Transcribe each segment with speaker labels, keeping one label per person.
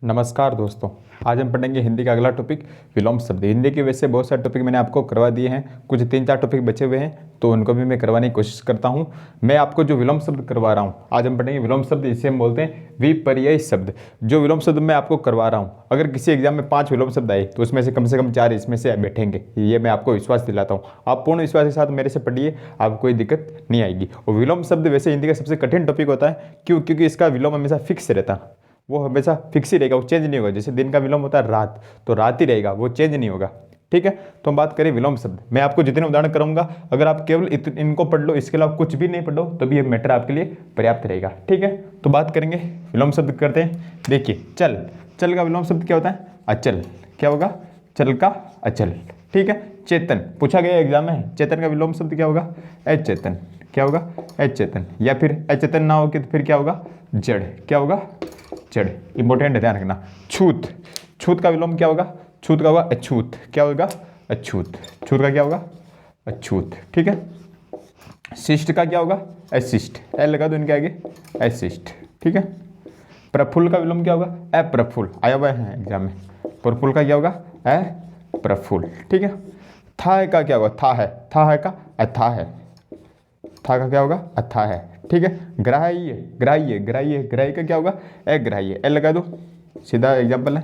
Speaker 1: नमस्कार दोस्तों। आज हम पढ़ेंगे हिंदी का अगला टॉपिक विलोम शब्द। हिंदी के वैसे बहुत सारे टॉपिक मैंने आपको करवा दिए हैं, कुछ 3-4 टॉपिक बचे हुए हैं तो उनको भी मैं करवाने की कोशिश करता हूं। मैं आपको जो विलोम शब्द करवा रहा हूं, आज हम पढ़ेंगे विलोम शब्द, इसे हम बोलते हैं विपर्यय शब्द। जो विलोम शब्द मैं आपको करवा रहा हूँ, अगर किसी एग्जाम में 5 विलोम शब्द आए तो उसमें से कम 4 इसमें से बैठेंगे, ये मैं आपको विश्वास दिलाता हूँ। आप पूर्ण विश्वास के साथ मेरे से पढ़िए, आपको कोई दिक्कत नहीं आएगी। और विलोम शब्द वैसे हिंदी का सबसे कठिन टॉपिक होता है, क्योंकि इसका विलोम हमेशा फिक्स रहता है, वो हमेशा फिक्स ही रहेगा, वो चेंज नहीं होगा। जैसे दिन का विलोम होता है रात, तो रात ही रहेगा, वो चेंज नहीं होगा। ठीक है, तो हम बात करें विलोम शब्द। मैं आपको जितने उदाहरण करूंगा, अगर आप केवल इनको पढ़ लो, इसके अलावा कुछ भी नहीं पढ़ो, तो भी ये मैटर आपके लिए पर्याप्त रहेगा। ठीक है, तो बात करेंगे विलोम शब्द करते हैं। देखिए, चल, चल का विलोम शब्द क्या होता है? अचल। क्या होगा? चल का अचल। ठीक है, चेतन पूछा गया एग्जाम में, चेतन का विलोम शब्द क्या होगा? अचेतन। क्या होगा? अचेतन। या फिर अचेतन ना हो कि तो फिर क्या होगा? जड़। क्या होगा? जड़। इंपॉर्टेंट है, ध्यान रखना। छूत, छूत का विलोम क्या होगा? छूत का होगा अछूत। क्या होगा? अछूत। छूत का क्या होगा? अछूत। ठीक है, शिष्ट का क्या होगा? अशिष्ट। ए लगा दो इनके आगे, अशिष्ट। ठीक है, प्रफुल्ल का विलोम क्या होगा? अप्रफुल्ल। आया हुआ है एग्जाम में। प्रफुल्ल का क्या होगा? अप्रफुल्ल। ठीक है, था का क्या होगा? था है। था है का अथा है। था का क्या होगा? अथा है। ठीक है, ग्राह्य, ग्राह्य, ग्राह्य, ग्राह्य का क्या होगा? अग्राह्य। ए लगा दो, सीधा एग्जाम्पल है,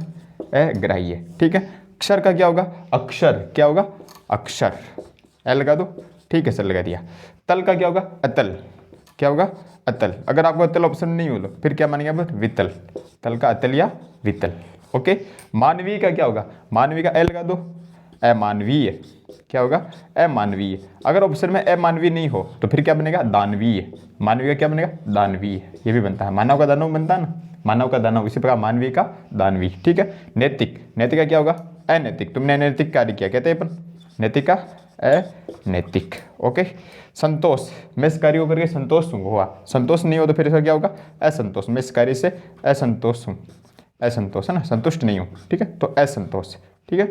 Speaker 1: अग्राह्य। ठीक है, अक्षर का क्या होगा? अक्षर। क्या होगा? अक्षर। ए लगा दो। ठीक है सर, लगा दिया। तल का क्या होगा? अतल। क्या होगा? अतल। अगर आपको अतल ऑप्शन नहीं हो फिर क्या मानेंगे आप? वितल। तल का अतल या वितल। ओके, मानवीय का क्या होगा? मानवीय का ए लगा दो, अमानवीय। क्या होगा? अमानवीय। अगर ऑप्शन में अमानवीय नहीं हो तो फिर क्या बनेगा? दानवीय। मानवीय का क्या बनेगा? दानवीय। ये भी बनता है, मानव का दानव बनता है ना, मानव का दानव, इसी प्रकार मानवीय का दानवीय। ठीक है, नैतिक, नैतिक का क्या होगा? अनैतिक। तुमने अनैतिक कार्य किया, कहते हैं अपन नैतिक का अनैतिक। ओके, संतोष, मैं इस कार्य को करके संतोष हुआ। संतोष नहीं हो तो फिर इसका क्या होगा? असंतोष। मैं इस कार्य से असंतोष हूँ। असंतोष है ना, संतुष्ट नहीं हूँ। ठीक है, तो असंतोष। ठीक है,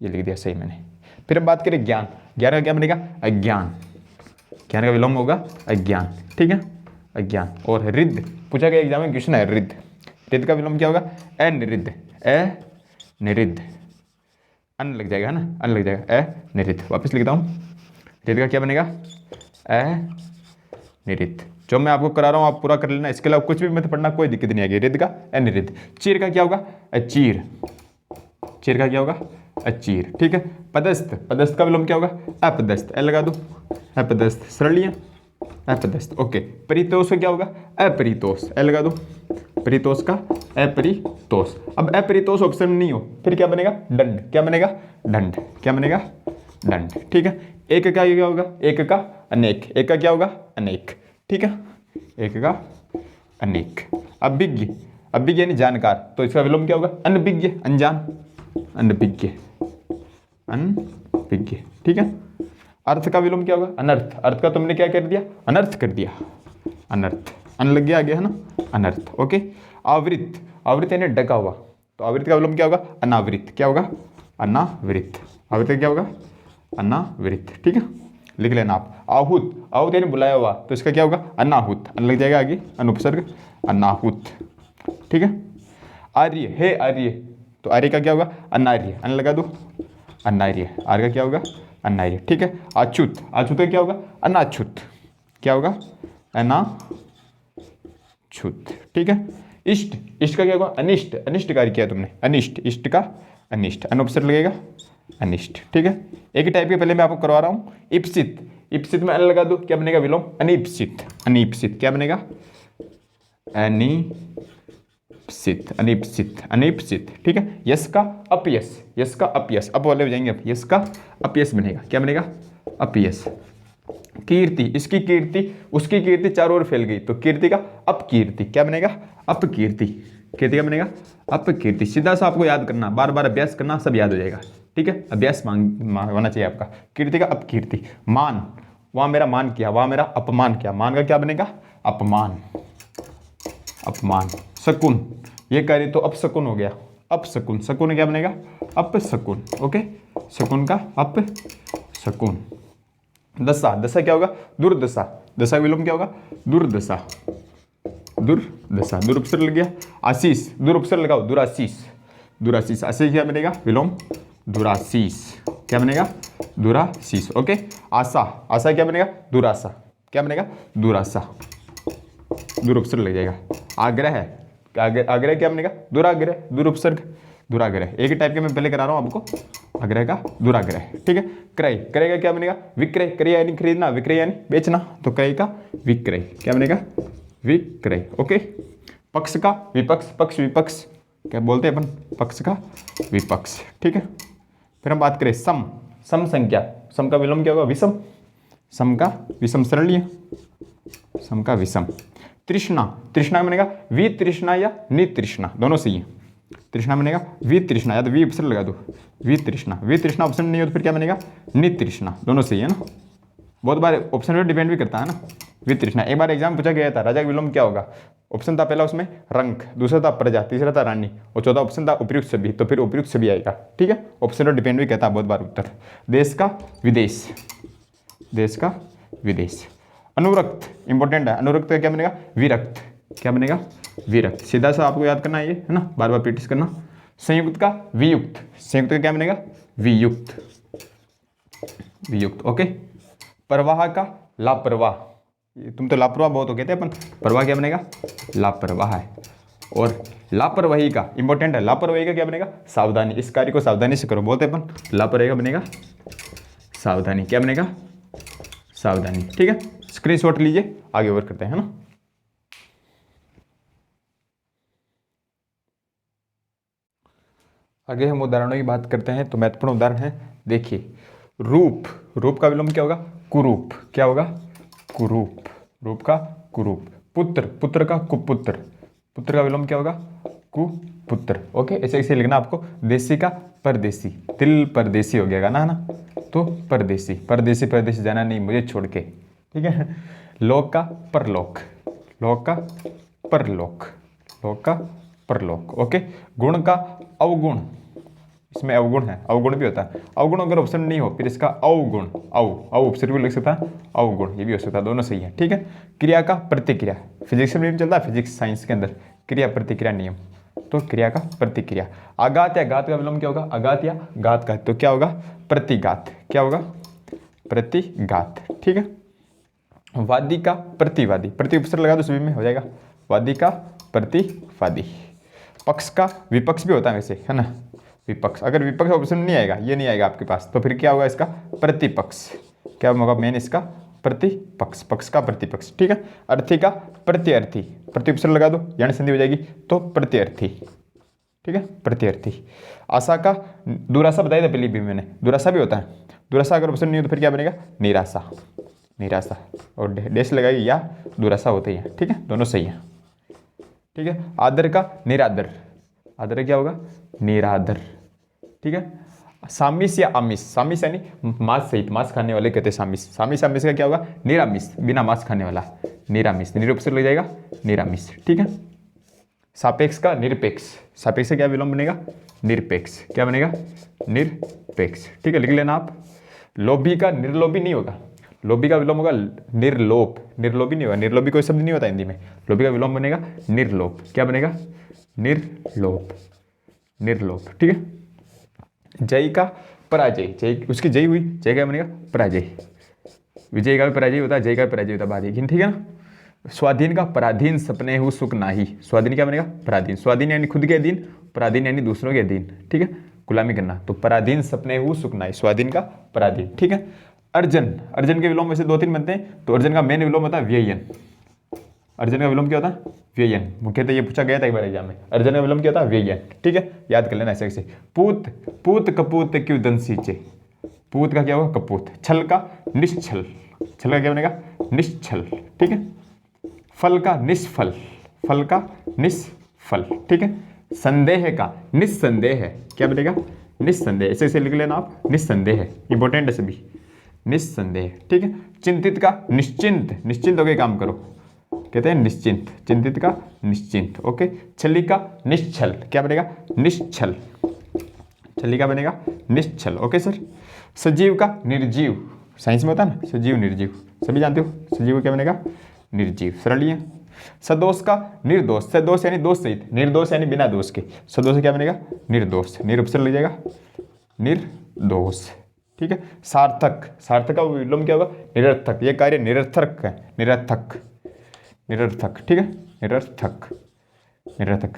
Speaker 1: ये लिख दिया सही मैंने। फिर हम बात करें ज्ञान। ज्ञान का क्या बनेगा? अज्ञान। ज्ञान का विलोम होगा अज्ञान। ठीक है, अज्ञान। और रिद्ध पूछा गया एग्जाम में क्वेश्चन है, रिद्ध। रिद्ध का विलोम क्या होगा? अनिरुद्ध। अनिरुद्ध। अन लग जाएगा, है ना, अन लग जाएगा, अनिरुद्ध। वापस लिखता हूँ, रिद्ध का क्या बनेगा? अनिरुद्ध। जो मैं आपको करा रहा हूँ आप पूरा कर लेना, इसके अलावा कुछ भी मत पढ़ना, कोई दिक्कत नहीं आएगी। रिद्ध का अनिरुद्ध। चीर का क्या होगा? अचीर। चीर का क्या होगा? अचीर। ठीक है, पदस्थ, पदस्थ का विलोम क्या होगा? अपदस्थ। ए लगा दो, अपदस्थ। सरलियां, अपदस्थ। ओके, परितोष का क्या होगा? अपरितोष। ए लगा दो, परितोष का अपरितोष। अब अपरितोष ऑप्शन में नहीं हो फिर क्या बनेगा? दंड। क्या बनेगा? दंड। क्या बनेगा? दंड। ठीक है, एक का क्या होगा? एक का अनेक। एक का क्या होगा? अनेक। ठीक है, एक का अनेक। अभिज्ञ, अभिज्ञ यानी जानकार, तो इसका विलोम क्या होगा? अनभिज्ञ, अनजान। अनभिज्ञ, अनभिज्ञ। ठीक है, अर्थ का विलोम क्या होगा? अनर्थ। अर्थ का तुमने क्या कर दिया? अनर्थ कर दिया, अनर्थ। अन लग गया, आगे है ना, अनर्थ। ओके, आवृत, आवृत यानी ढका हुआ, तो आवृत का विलोम क्या होगा? अनावृत। क्या होगा? अनावृत। आवृत क्या होगा? अनावृत। ठीक है, लिख लेना आप। आहूत, आहूत यानी बुलाया हुआ, तो इसका क्या होगा? अनाहूत। अन लग जाएगा आगे, अनुपसर्ग, अनाहूत। ठीक है, आर्य है, आर्य, तो आर्य का क्या होगा? अनार्य। अन लगा दो, अनार्य। आर्य का क्या होगा? अनार्य। ठीक है, अछूत, अछूत का क्या होगा? अनाछूत। क्या होगा? अनाछूत। ठीक है, इष्ट, इष्ट का क्या होगा? अनिष्ट। अनिष्ट कार्य किया तुमने, अनिष्ट। इष्ट का अनिष्ट, अनुपसर्ग लगेगा, अनिष्ट। ठीक है, एक टाइप के पहले मैं आपको करवा रहा हूँ। इप्सित, इप्सित में अन लगा दो, क्या बनेगा विलोम? अनिप्सित। अनिप्सित। क्या बनेगा? अनिप्सित, अनिप्सित, अनिप्सित। ठीक है, यश का अपयश, यश का अपयश, अप वाले हो जाएंगे, अब यश का अपयश बनेगा। क्या बनेगा? अपयश। कीर्ति, इसकी कीर्ति, उसकी कीर्ति चारों ओर फैल गई, तो कीर्ति का अपकीर्ति। क्या बनेगा? अपकीर्ति। कीर्ति का बनेगा अपकीर्ति। सीधा सा आपको याद करना, बार बार अभ्यास करना, सब याद हो जाएगा। ठीक है, अभ्यास होना चाहिए आपका। कीर्ति का अपकीर्ति। मान, वहां मेरा मान किया, वहां मेरा अपमान किया, मान का क्या बनेगा? अपमान, अपमान। शकुन, ये कार्य तो अपशकुन हो गया, अपशकुन। शकुन क्या बनेगा? अपशकुन। ओके, शकुन का अपशकुन। दशा, दशा क्या होगा? दुर्दशा। दशा विलोम क्या होगा? दुर्दशा। दुर्दशा, दूर उपसर्ग लग गया। आशीष, दूर उपसर्ग लगाओ, दुराशीष, दुराशीष। आशीष क्या बनेगा? विलोम दुराशीष, क्या बनेगा? दुराशीष। ओके। आशा, आशा क्या बनेगा? दुराशा, क्या बनेगा? दुराशा, दूर उपसर्ग लग जाएगा। आग्रह है, आग्रह क्या बनेगा? दुराग्रह, दूर उपसर्ग, दुराग्रह। एक ही टाइप के मैं पहले करा रहा हूँ आपको, आग्रह का दुराग्रह, ठीक है। क्रय, क्रय का क्या बनेगा? विक्रय, क्रय यानी खरीदना, विक्रय यानी बेचना, तो क्रय का विक्रय, क्या बनेगा? विक्रय। ओके। पक्ष का विपक्ष, पक्ष विपक्ष क्या बोलते हैं अपन? पक्ष का विपक्ष, ठीक है। फिर हम बात करें सम, सम संख्या, सम का विलोम क्या होगा? विषम, सम का विषम, सरलीय, सम का विषम। तृष्णा, तृष्णा बनेगा वितृष्णा या नितृष्णा, दोनों सही है। तृष्णा बनेगा वितृष्णा, या तो वी उपसर्ग लगा दो, वितृष्णा। वितृष्णा ऑप्शन नहीं हो तो फिर क्या बनेगा? नितृष्णा, दोनों सही है ना। बहुत बार ऑप्शन पर डिपेंड भी करता है ना। वितृष्णा, एक बार एग्जाम पूछा गया था, राजा का विलोम क्या होगा? ऑप्शन था पहला उसमें रंक, दूसरा था प्रजा, तीसरा था रानी, और चौथा ऑप्शन था उपयुक्त सभी, तो फिर उपयुक्त सभी आएगा, ठीक है। ऑप्शन पर डिपेंड भी कहता है बहुत बार उत्तर। देश का विदेश, देश का विदेश। अनुरक्त, इंपॉर्टेंट है, अनुरक्त का क्या बनेगा? विरक्त, क्या बनेगा? विरक्त। सीधा सा आपको याद करना है ये, है ना, बार बार प्रैक्टिस करना। संयुक्त का वियुक्त, संयुक्त का क्या बनेगा? वियुक्त, वियुक्त। ओके। प्रवाह का लापरवाह, तुम तो लापरवाह बहुत हो गए थे अपन, प्रवाह क्या बनेगा? लापरवाह है। और लापरवाही का इंपॉर्टेंट है, लापरवाही का क्या बनेगा? सावधानी, इस कार्य को सावधानी से करो, बोलते अपन। लापरवाही का बनेगा सावधानी, क्या बनेगा? सावधानी, ठीक है। स्क्रीनशॉट लीजिए, आगे ओवर करते हैं, है ना। आगे हम उदाहरणों की बात करते हैं, तो महत्वपूर्ण उदाहरण है, देखिए। रूप, रूप का विलोम क्या होगा? कुरूप, क्या होगा? कुरूप, रूप का कुरूप। पुत्र, पुत्र का कुपुत्र, पुत्र का विलोम क्या होगा? कुपुत्र। ओके, ऐसे ऐसे लिखना आपको। देशी का परदेसी, दिल परदेसी हो गया ना, है ना, तो परदेसी, परदेसी परदेसी जाना नहीं मुझे छोड़ के, ठीक है। लोक का परलोक, लोक का परलोक, लोक का परलोक। ओके। गुण का अवगुण, इसमें अवगुण है, अवगुण भी होता है। अवगुण अगर ऑप्शन नहीं हो फिर इसका अवगुण, अव उपसर्ग भी लिख सकता है, अवगुण ये भी हो सकता है, दोनों सही है, ठीक है। क्रिया का प्रतिक्रिया, फिजिक्स में नियम चलता है, फिजिक्स साइंस के अंदर क्रिया प्रतिक्रिया नियम, तो क्रिया का प्रतिक्रिया। आघात या घात का विलोम क्या होगा? आघात या घात का, तो क्या होगा? प्रतिघात, क्या होगा? प्रतिघात, ठीक है। वादी का प्रतिवादी, प्रति उपसर्ग लगा दो सभी में हो जाएगा, वादी का प्रतिवादी। पक्ष का विपक्ष भी होता है वैसे, है ना, विपक्ष। अगर विपक्ष ऑप्शन नहीं आएगा, ये नहीं आएगा आपके पास, तो फिर क्या होगा इसका? प्रतिपक्ष, क्या होगा मेन इसका? प्रतिपक्ष, पक्ष का प्रतिपक्ष, ठीक है। अर्थी का प्रत्यर्थी, प्रति उपसर्ग लगा दो, यानी संधि हो जाएगी, तो प्रत्यर्थी, ठीक है, प्रत्यर्थी। आशा का दुराशा बताया था पहले भी मैंने, दुराशा भी होता है, दुराशा अगर ऑप्शन नहीं हो तो फिर क्या बनेगा? निराशा, निराशा, और डैश लगाएगी या दुराशा होते ही है, ठीक है, दोनों सही है, ठीक है। आदर का निरादर, आदर क्या होगा? निरादर, ठीक है। सामिस या आमिष, सामिस यानी मांस सहित, मांस खाने वाले कहते हैं सामिस, सामिस आमिष का क्या होगा? निरामिष, बिना मांस खाने वाला, निरामिष, निरुपसर्ग लग जाएगा, निरामिष, ठीक है। सापेक्ष का निरपेक्ष, सापेक्ष का क्या विलोम बनेगा? निरपेक्ष, क्या बनेगा? निरपेक्ष, ठीक है, लिख लेना आप। लोभी का निर्लोभी नहीं होगा, लोभी का विलोम होगा निर्लोभ, निर्लोभी नहीं होगा, निर्लोभी कोई शब्द नहीं होता हिंदी में, लोभी का विलोम बनेगा निर्लोभ, क्या बनेगा? निर्लोभ, निर्लोभ, ठीक है। जय का पराजय, जय उसकी जय हुई, जय का बनेगा पराजय, विजय का भी पराजय होता है, जय का भी पराजय होता है, बाजी, ठीक है ना। स्वाधीन का पराधीन, सपने हूँ सुख नाही, स्वाधीन क्या बनेगा? पराधीन, स्वाधीन यानी खुद के अधीन, पराधीन यानी दूसरों के अधीन, ठीक है, गुलामी करना, तो पराधीन सपने हूँ सुख नाही, स्वाधीन का पराधीन, ठीक है। अर्जन, अर्जन के विलोम वैसे दो तीन बनते हैं, तो अर्जन का मेन विलोम होता है व्ययन, अर्जन का विलोम क्या होता है? व्ययन, मुख्यतः ये पूछा गया था एक बार एग्जाम में, अर्जन का विलोम क्या होता है? व्ययन, ठीक है, याद कर लेना ऐसे ऐसे। पूत, पूत कपूत क्यों दन सींचे, पूत का क्या होगा? कपूत। छल का निश्छल, छल का क्या बनेगा? निश्छल, ठीक है। फल का निष्फल, फल का निष्फल, ठीक है। संदेह का निस्संदेह, क्या बनेगा? निस्संदेह, ऐसे ऐसे लिख लेना आप, निस्संदेह, इंपॉर्टेंट है सभी, निस्संदेह, ठीक है। चिंतित का निश्चिंत, निश्चिंत होकर काम करो, कहते हैं निश्चिंत, चिंतित का निश्चिंत, ओके। छली का निश्चल, क्या बनेगा? निश्चल, छली का बनेगा निश्चल, ओके सर। सजीव का निर्जीव, साइंस में होता है ना सजीव निर्जीव, सभी जानते हो, सजीव क्या बनेगा? निर्जीव, सरल ही है। सदोष का निर्दोष, सदोष यानी दोष सहित, निर्दोष यानी बिना दोष के, सदोष से क्या बनेगा निर्दोष, निरुपसर्ग लग जाएगा निर्दोष। ठीक है। सार्थक, सार्थक का विलोम क्या होगा निरर्थक, ये कार्य निरर्थक है, निरर्थक, निरर्थक। ठीक है, निरर्थक, निरर्थक।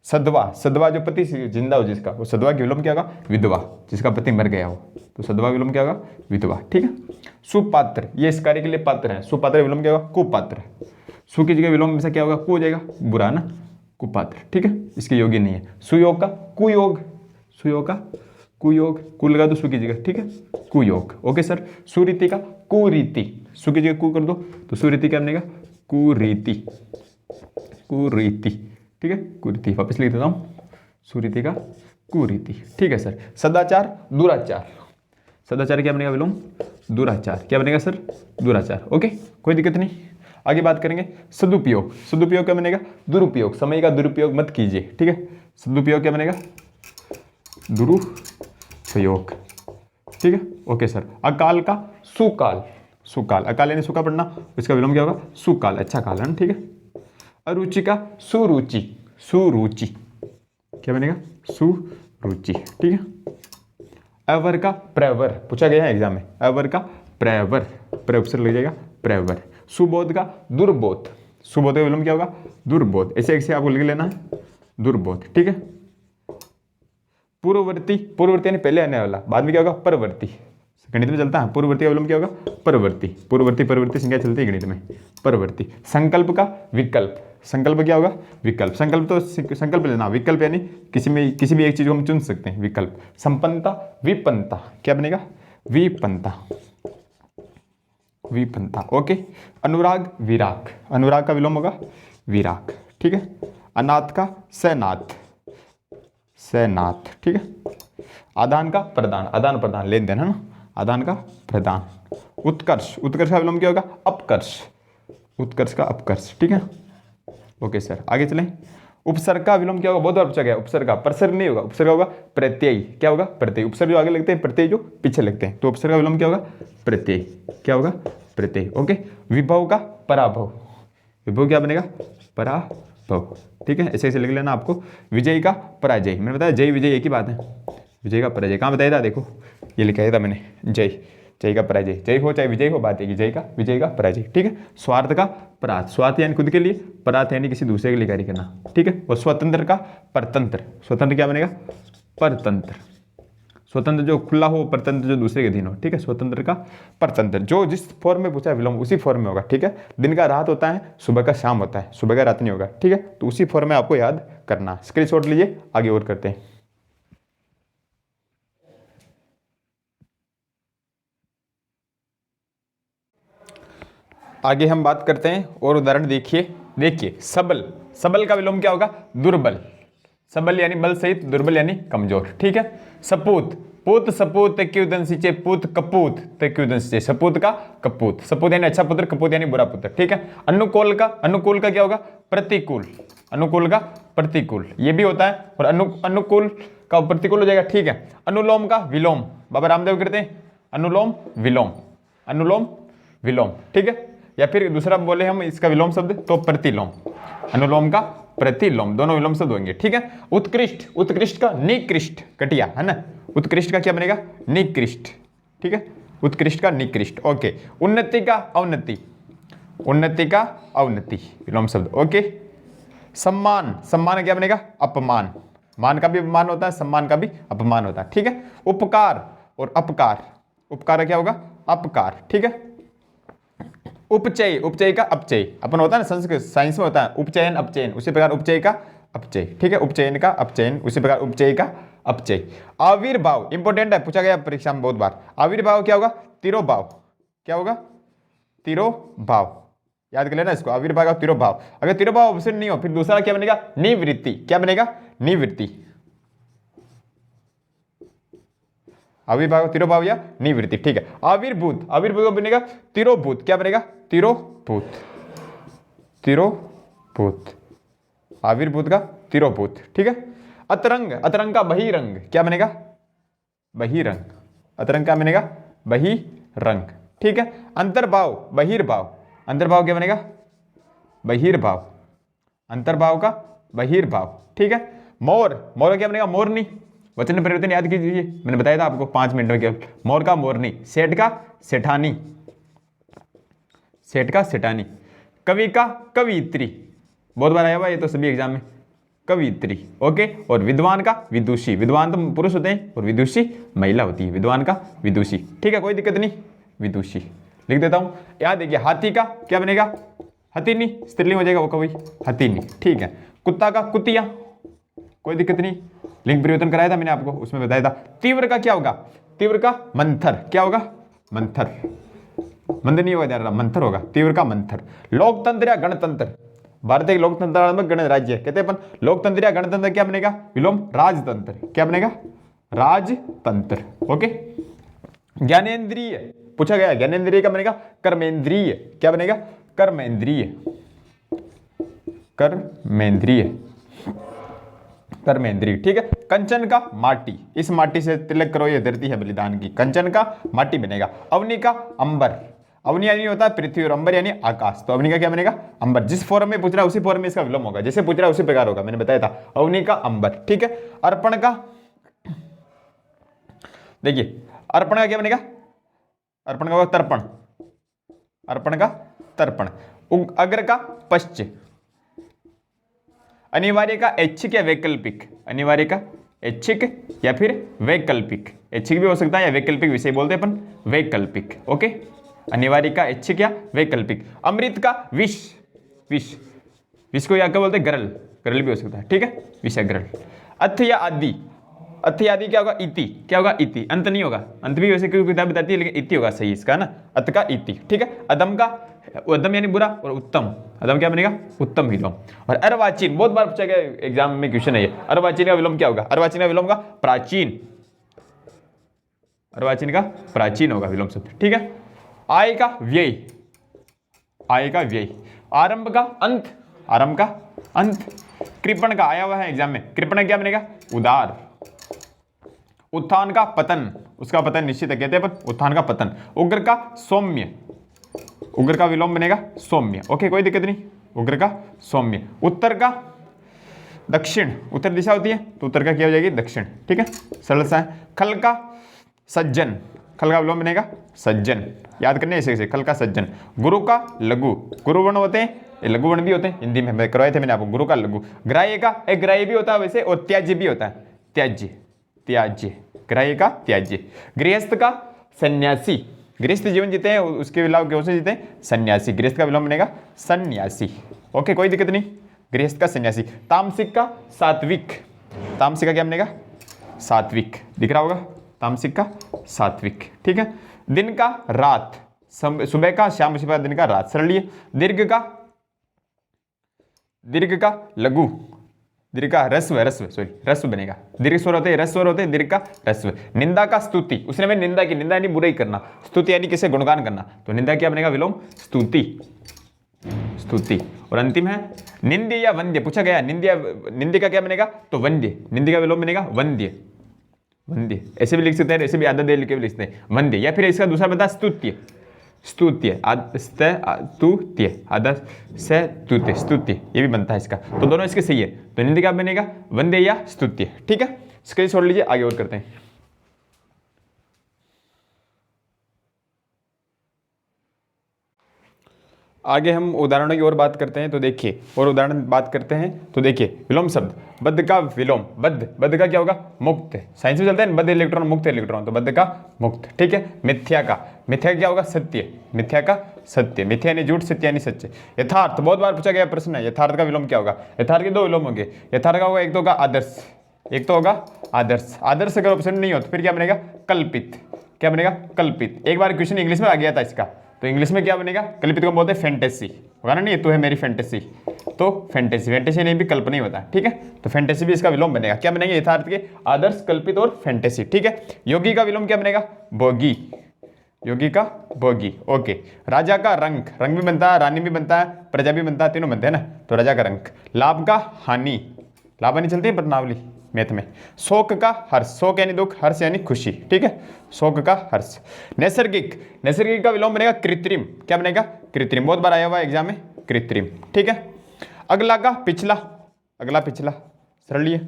Speaker 1: सदवा, सदवा जो पति जिंदा हो जिसका, वो सदवा की विलोम क्या होगा विधवा, जिसका पति मर गया हो, तो सदवा विलोम क्या होगा विधवा। ठीक है। सुपात्र, ये इस कार्य के लिए पात्र है, सुपात्र विलोम क्या होगा कुपात्र। सु की जगह विलोम में से क्या होगा कु हो जाएगा, बुरा ना, कुपात्र। ठीक है, इसके योग्य नहीं है। सुयोग का कुयोग, सुयोग का कुयोग, कु लगा दो सु की जगह। ठीक है, कुयोग। Okay sir. सुरीति का कुरीति, सु की जगह कु कर दो तो सुरीति क्या बनेगा कुरीति, कुरीति। ठीक है, कुरीति। वापस लिख देता हूँ, सुरीति का कुरीति। ठीक है सर। सदाचार दुराचार, सदाचार क्या बनेगा विलोम दुराचार, क्या बनेगा सर दुराचार। ओके, कोई दिक्कत नहीं। आगे बात करेंगे सदुपयोग, सदुपयोग क्या बनेगा दुरुपयोग, समय का दुरुपयोग मत कीजिए। ठीक है, सदुपयोग क्या बनेगा दुरुपयोग। ठीक है, ओके सर। अकाल का सुकाल, सुकाल, अकाल यानी सूखा पड़ना, इसका विलोम क्या होगा सुकाल, अच्छा काल है ना। ठीक है। अरुचि का सुरुचि, सुरुचि क्या बनेगा सुरुचि। ठीक है। अवर का प्रवर, पूछा गया है एग्जाम में, अवर का प्रवर, प्रवसर लग जाएगा प्रवर। सुबोध का दुर्बोध, सुबोध का विलोम क्या होगा दुर्बोध, ऐसे ऐसे आपको लिख लेना है दुर्बोध। ठीक है। पूर्ववर्ती, पूर्ववर्ती यानी पहले आने वाला, बाद में क्या होगा परवर्ती, गणित में चलता है पूर्ववर्ती का विलोम क्या होगा परवर्ती, पूर्ववर्ती परवर्ती संज्ञा चलती है गणित में परवर्ती। संकल्प का विकल्प, संकल्प क्या होगा विकल्प, संकल्प तो संकल्प लेना, विकल्प यानी किसी भी एक चीज को हम चुन सकते हैं विकल्प। संपन्नता विपन्नता, क्या बनेगा विपन्नता, विपन्नता। ओके। अनुराग विराग, अनुराग का विलोम होगा विराग। ठीक है। अनाथ का सनाथ, सनाथ। ठीक है। आदान का प्रदान, आदान प्रदान लेन देन है ना, आदान का प्रदान। उत्कर्ष, उत्कर्ष का विलोम क्या होगा अपकर्ष, उत्कर्ष का अपकर्ष। ठीक है, ओके सर। आगे चलें। उपसर्ग का विलोम क्या होगा, बहुत बार पूछा गया उपसर्ग का, प्रसर्ग नहीं होगा, उपसर्ग होगा प्रत्यय, क्या होगा प्रत्यय। उपसर्ग जो आगे लगते हैं, प्रत्यय जो पीछे लगते हैं, तो उपसर्ग का विलोम क्या होगा प्रत्यय, क्या होगा प्रत्यय। ओके। विभव का पराभव, विभव क्या बनेगा पराभव। ठीक है, ऐसे ऐसे लिख लेना आपको। विजय का पराजय, मैंने बताया जय विजय एक ही बात है, विजय का पराजय कहाँ बताया था, देखो ये लिखाया था मैंने, जय, जय का पराजय, जय हो चाहे विजय हो, बात है कि जय का विजय का पराजय। ठीक है। स्वार्थ का परार्थ, स्वार्थ यानी खुद के लिए, परार्थ यानी किसी दूसरे के लिए कार्य करना। ठीक है। और स्वतंत्र का परतंत्र, स्वतंत्र क्या बनेगा परतंत्र, स्वतंत्र जो खुला हो, परतंत्र जो दूसरे के अधीन हो। ठीक है, स्वतंत्र का परतंत्र, जो जिस फॉर्म में पूछा है विलोम उसी फॉर्म में होगा। ठीक है। दिन का रात होता है, सुबह का शाम होता है, सुबह का रात नहीं होगा। ठीक है, तो उसी फॉर्म में आपको याद करना। स्क्रीनशॉट लीजिए, आगे और करते हैं। आगे हम बात करते हैं और उदाहरण देखिए। देखिए सबल, सबल का विलोम क्या होगा दुर्बल, सबल यानी बल सहित, दुर्बल यानी कमजोर। ठीक है। सपूत, पुत सपूत क्योदन सिंचे, पुत कपूत क्योदन सिंचे, सपूत का कपूत, सपूत यानी अच्छा पुत्र, कपूत यानी बुरा पुत्र। ठीक है। अनुकूल का, अनुकूल का क्या होगा प्रतिकूल, अनुकूल का प्रतिकूल, ये भी होता है। और अनुकूल का प्रतिकूल हो जाएगा। ठीक है। अनुलोम का विलोम, बाबा रामदेव करते हैं अनुलोम विलोम, अनुलोम विलोम। ठीक है। या फिर दूसरा बोले हम इसका विलोम शब्द तो प्रतिलोम, अनुलोम का प्रतिलोम, दोनों विलोम शब्द होंगे। ठीक है। उत्कृष्ट, उत्कृष्ट का निकृष्ट, कटिया है ना, उत्कृष्ट का क्या बनेगा निकृष्ट। ठीक है, उत्कृष्ट का निकृष्ट। ओके। उन्नति का अवनति, उन्नति का अवनति विलोम शब्द। ओके। सम्मान, सम्मान क्या बनेगा अपमान, मान का भी अपमान होता है, सम्मान का भी अपमान होता है। ठीक है। उपकार और अपकार, उपकार क्या होगा अपकार। ठीक है। उपचय, उपचय का अपचय, अपन होता है ना संस्कृत साइंस में होता है उपचयन अपचयन, उसी प्रकार उपचय का अपचय। ठीक है, उपचयन का अपचयन, उसी प्रकार उपचय का अपचय। आविर्भाव इंपॉर्टेंट है, पूछा गया परीक्षा में बहुत बार। आविर्भाव क्या होगा तिरोभाव, क्या होगा तिरोभाव, याद कर लेना इसको, आविर्भाव का तिरोभाव। अगर तिरोभाव अवसर नहीं हो फिर दूसरा क्या बनेगा निवृत्ति, क्या बनेगा निवृत्ति, आविर्भाव तिरोभाव या निवृत्ति। ठीक है। आविर्भूत, आविर्भूत बनेगा तिरोभूत, क्या बनेगा तिरोभूत, तिरोभूत, आविर्भूत का तिरोभूत। ठीक है। अतरंग, अतरंग का बहिरंग, क्या बनेगा बहिरंग, अतरंग का बनेगा बहिरंग। ठीक है। अंतर्भाव बहिर्भाव, अंतर्भाव क्या बनेगा बहिर्भाव, अंतर्भाव का बहिर्भाव, ठीक है। मोर, मोर का क्या बनेगा? मोरनी। वचन में परिवर्तन याद कीजिए, मैंने बताया था आपको 5 मिनट में केवल। मोर का मोरनी, सेठ का सेठानी, सेठ का सेठानी। कवि का कवियत्री, बहुत बार आया हुआ ये तो सभी एग्जाम में, कवियत्री, ओके। और विद्वान का विदुषी, विद्वान तो पुरुष होते हैं और विदुषी महिला होती है, विद्वान का विदुषी, ठीक है, कोई दिक्कत नहीं, विदुषी लिख देता हूं। याद देखिए, हाथी का क्या बनेगा? हथिनी, स्त्रीलिंग हो जाएगा वो कवि, हथिनी, ठीक है। कुत्ता का कुतिया, कोई दिक्कत नहीं, लिंग परिवर्तन कराया था मैंने आपको, उसमें बताया था। तीव्र का क्या होगा? तीव्र का मंथर, क्या होगा? मंथर, मंद नहीं होगा, ध्यान, मंथर होगा, तीव्र का मंथर। लोकतंत्र या गणतंत्र, भारत एक लोकतंत्रात्मक गणराज्य है, कहते हैं अपन लोकतंत्र या गणतंत्र, क्या बनेगा? विलोम राजतंत्र, क्या बनेगा? राजतंत्र, ओके। ज्ञानेंद्रिय पूछा गया, ज्ञानेंद्रिय का बनेगा कर्मेंद्रिय, क्या बनेगा? कर्मेंद्रिय, कर्मेंद्रिय, कर्मेंद्रिय, ठीक है। कंचन का माटी, इस माटी से तिलक करो ये धरती है बलिदान की, कंचन का माटी बनेगा। अवनी का अंबर, अवनी यानी होता है पृथ्वी और अंबर यानी आकाश, तो अवनी का क्या बनेगा? अंबर। जिस फॉर्म में पूछ रहा है उसी फॉर्म में इसका विलोम होगा, जैसे पूछ रहा है उसी प्रकार होगा, मैंने बताया था। अवनी का अंबर, ठीक है। अर्पण का, देखिए अर्पण का क्या बनेगा? अर्पण का होगा तर्पण, अर्पण का तर्पण। अग्र का पश्च, अनिवार्य का ऐच्छिक या वैकल्पिक, अनिवार्य का ऐच्छिक या फिर वैकल्पिक, ऐच्छिक भी हो सकता है या वैकल्पिक, विषय बोलते हैं अपन वैकल्पिक, ओके। अनिवार्य का ऐच्छिक या वैकल्पिक। अमृत का विष, विष, विष को या क्या बोलते हैं? गरल, गरल भी हो सकता है, ठीक है, विष या गरल। अथ या आदि, अथ या आदि क्या होगा? इति, क्या होगा? इति, अंत नहीं होगा, अंत भी वैसे कोई किताब बताती है लेकिन इति होगा सही इसका ना, अत का इति, ठीक है। अदम का, अदम यानी बुरा, और उत्तम, अदम क्या बनेगा? उत्तम विलोम। और अर्वाचीन, बहुत बार पूछा गया एग्जाम में क्वेश्चन है ये, अर्वाचीन का विलोम क्या होगा? अर्वाचीन का विलोम का प्राचीन, अर्वाचीन का प्राचीन होगा विलोम शब्द, ठीक है। आय का व्यय, आय का व्यय। आरंभ का अंत, आरंभ का अंत। कृपण का आया हुआ है एग्जाम में, कृपण क्या बनेगा? उदार। उत्थान का पतन, उसका पतन निश्चित है, कहते हैं पर उत्थान का पतन। उग्र का सौम्य, उग्र का विलोम बनेगा सौम्य, ओके, कोई दिक्कत नहीं, उग्र का सौम्य। उत्तर का दक्षिण, उत्तर दिशा होती है तो उत्तर का क्या हो जाएगी? दक्षिण, ठीक है, सरल सा है। खल का सज्जन, खल का विलोम बनेगा सज्जन, याद करने ऐसे ऐसे, खल का सज्जन। गुरु का लघु, गुरु वर्ण होते हैं, लघु वर्ण भी होते हैं, हिंदी में करवाए थे मैंने आपको, गुरु का लघु। ग्राह्य का, एक ग्राह्य भी होता है वैसे, और त्याज्य भी होता है, त्याज्य, त्याज्य, ग्राह्य का त्याज्य। गृहस्थ का सन्यासी, गृहस्थ जीवन जीते हैं उसके अलावा कौन से जीते हैं? सन्यासी, गृहस्थ का विलोम बनेगा सन्यासी, ओके, कोई दिक्कत नहीं, गृहस्थ का सन्यासी। तामसिक का सात्विक, तामसिक का क्या बनेगा? सात्विक, दिख रहा होगा, तामसिक का सात्विक, ठीक है। दिन का रात, सुबह का शाम, उसी दिन का रात, सरल। दीर्घ का, दीर्घ का लघु, दीर्घ का रस्व, रस्व सॉरी रस्व बनेगा, दीर्घ स्वर होते हैं, रस्व स्वर होते हैं, दीर्घ का रस्व। निंदा का स्तुति, उसने में निंदा की, निंदा यानी बुराई करना, स्तुति यानी किसे गुणगान करना, तो निंदा क्या बनेगा? विलोम स्तुति, स्तुति। और अंतिम है निंद्य या वंद्य, पूछा गया निंद्य, निंद्य का क्या बनेगा? तो वंद्य, निंद्य का विलोम बनेगा वंद्य, वंद्य, ऐसे भी लिख सकते हैं, ऐसे भी आधा दे लिख के भी लिख सकते हैं वंद्य, या फिर इसका दूसरा बता स्तुत्य, स्तुत्य, स्तुत्य, आधा स्तुत्य, स्तुत्य, ये भी बनता है इसका, तो दोनों इसके सही है, तो निंद्य क्या बनेगा? वंद्य या स्तुत्य, ठीक है। इसके छोड़ लीजिए, आगे और करते हैं। आगे हम उदाहरणों की ओर बात करते हैं, तो देखिए, और उदाहरण बात करते हैं तो देखिए, विलोम शब्द, बद्ध का विलोम, बद्ध, बद्ध का क्या होगा? मुक्त, साइंस में चलते हैं बद्ध इलेक्ट्रॉन मुक्त इलेक्ट्रॉन, तो बद्ध का मुक्त, ठीक है। मिथ्या का, मिथ्या क्या होगा? सत्य, मिथ्या का सत्य, मिथ्या यानी झूठ, सत्य यानी सच्चे। यथार्थ, बहुत बार पूछा गया प्रश्न है, यथार्थ का विलोम क्या होगा? यथार्थ के दो विलोम होंगे, यथार्थ का होगा एक तो होगा आदर्श, एक तो होगा आदर्श, आदर्श अगर ऑप्शन नहीं हो तो फिर क्या बनेगा? कल्पित, क्या बनेगा? कल्पित। एक बार क्वेश्चन इंग्लिश में आ गया था इसका, तो इंग्लिश में क्या बनेगा? कल्पित को बोलते हैं फैंटेसी, होगा ना, नहीं तो है मेरी फैंटेसी, तो फैंटेसी, फैंटेसी नहीं भी कल्पना ही होता है, ठीक है, तो फैंटेसी भी इसका विलोम बनेगा, क्या बनेगा? यथार्थ के आदर्श, कल्पित और फैंटेसी, ठीक है। योगी का विलोम क्या बनेगा? भोगी, योगी का भोगी, ओके। राजा का रंक, रंग भी बनता है, रानी भी बनता है, प्रजा भी बनता है, तीनों बनते हैं ना, तो राजा का रंक। लाभ का हानि, लाभ हानि चलती है प्रश्नावली मैथ में। शोक का हर्ष, शोक यानी दुख, हर्ष यानी खुशी, ठीक है, शोक का हर्ष। नैसर्गिक, नैसर्गिक का विलोम बनेगा कृत्रिम, क्या बनेगा? कृत्रिम, बहुत बार आया हुआ है एग्जाम में, कृत्रिम। ठीक है, अगला का पिछला, अगला पिछला सरल है,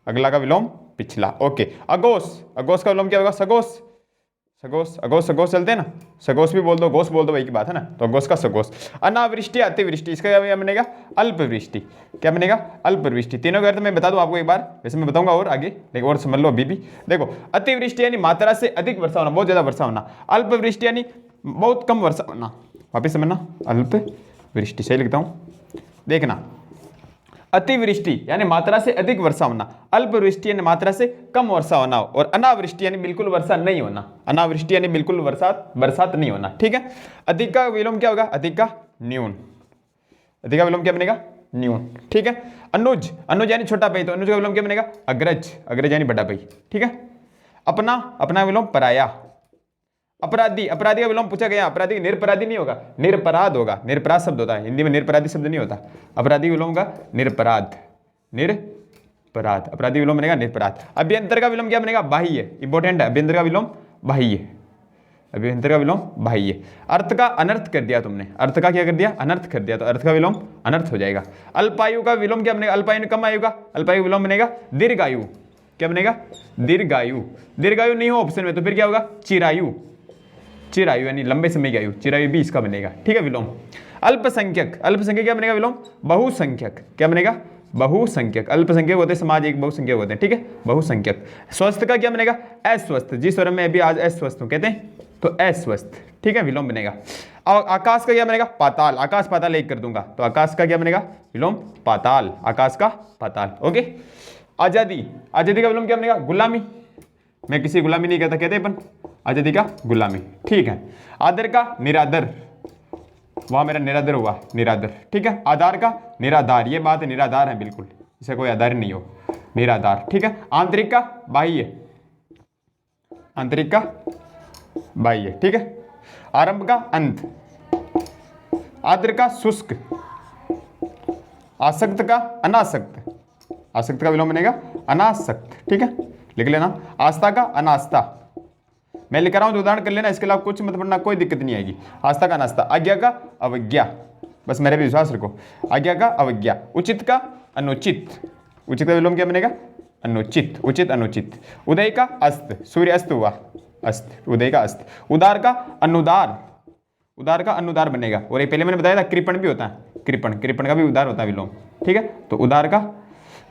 Speaker 1: अगला का विलोम पिछला। ओके, अगोस, अगोस का विलोम क्या होगा? सगोस, सगोस, अगोस सगोस चलते हैं ना, सगोस भी बोल दो, गोस बोल दो, वही की बात है ना। तो अगोस का सगोस। अनावृष्टि, अतिवृष्टि, इसका क्या बनेगा? अल्पवृष्टि। क्या बनेगा? अल्पवृष्टि। तीनों का अर्थ मैं बता दूं आपको एक बार, वैसे मैं बताऊंगा और आगे, लेकिन और समझ लो अभी भी। देखो, अतिवृष्टि यानी मात्रा से अधिक वर्षा होना, बहुत ज्यादा वर्षा होना। अल्पवृष्टि यानी बहुत कम वर्षा होना। वापिस समझना, अल्पवृष्टि सही लिखता हूं, देखना। अतिवृष्टि यानी मात्रा से अधिक वर्षा होना, अल्पवृष्टि यानी मात्रा से कम वर्षा होना, और अनावृष्टि यानी बिल्कुल वर्षा नहीं होना। अनावृष्टि यानी बिल्कुल बरसात नहीं होना। ठीक है, अधिक का विलोम क्या होगा? अधिक का न्यून। अधिक का विलोम क्या बनेगा? न्यून। ठीक है, अनुज, अनुज यानी छोटा भाई, तो अनुज का विलोम क्या बनेगा? अग्रज, अग्रज यानी बड़ा भाई। ठीक है, अपना, अपना विलोम पराया। अपराधी, अपराधी का विलोम पूछा गया, अपराधी निरपराधी नहीं होगा, निरपराध होगा। निरपराध शब्द होता है हिंदी में, निरपराधी शब्द नहीं होता। अपराधी विलोम का निरपराध, निरपराध, अपराधी विलोम बनेगा निरपराध। अभ्यंतर का विलोम क्या बनेगा? बाह्य, इंपॉर्टेंट है, अभ्यंतर का विलोम बाह्य, अभ्यंतर का विलोम बाह्य। अर्थ का अनर्थ कर दिया तुमने, अर्थ का क्या कर दिया? अनर्थ कर दिया, तो अर्थ का विलोम अनर्थ हो जाएगा। अल्पायु का विलोम क्या बनेगा? अल्पायु कम आयु का, अल्पायु विलोम बनेगा दीर्घायु। क्या बनेगा? दीर्घायु। दीर्घायु नहीं हो ऑप्शन में, तो फिर क्या होगा? चिरायु, चिरायु यानी लंबे समय की आयु, चिरायु भी इसका बनेगा। ठीक है, विलोम। अल्पसंख्यक, अल्पसंख्यक क्या बनेगा? विलोम बहुसंख्यक। क्या बनेगा? बहुसंख्यक। अल्पसंख्यक होते हैं समाज, एक बहुसंख्यक होते हैं। ठीक है, बहुसंख्यक। स्वस्थ का क्या बनेगा? अस्वस्थ, जिस स्वर में अभी आज अस्वस्थ हूं कहते हैं, तो अस्वस्थ। ठीक है, विलोम बनेगा। और आकाश का क्या बनेगा? पाताल, आकाश पाताल एक कर दूंगा, तो आकाश का क्या बनेगा? विलोम पाताल, आकाश का पाताल। ओके, आजादी, आजादी का विलोम क्या बनेगा? गुलामी। मैं किसी गुलामी नहीं कहता, कहते अपन आजादी का गुलामी। ठीक है, आदर का निरादर, वहां मेरा निरादर हुआ, निरादर। ठीक है, आधार का निराधार, ये बात है, निराधार है बिल्कुल, इसे कोई आधार नहीं हो, निराधार। ठीक है, आंतरिक का बाह्य, आंतरिक का बाह्य। ठीक है, आरंभ का अंत, आद्र का शुष्क, आसक्त का अनासक्त, आसक्त का विलोम बनेगा अनासक्त। ठीक है, लिख लेना। आस्था का अनास्था, मैं लिख रहा हूं तो उदाहरण कर लेना, इसके अलावा कुछ मत पढ़ना, कोई दिक्कत नहीं आएगी। आस्था का अनास्था। आज्ञा का अवज्ञा, बस मेरे पे विश्वास रखो। आज्ञा का अवज्ञा। उचित का अनुचित, उचित का विलोम क्या बनेगा? अनुचित, उचित अनुचित। उदय का अस्त, सूर्य अस्त हुआ, अस्त, उदय का अस्त। उदार का अनुदार, उदार का अनुदार बनेगा। और ये पहले मैंने बताया था कृपण भी होता है, कृपण, कृपण का भी उदार होता है विलोम। ठीक है, तो उदार का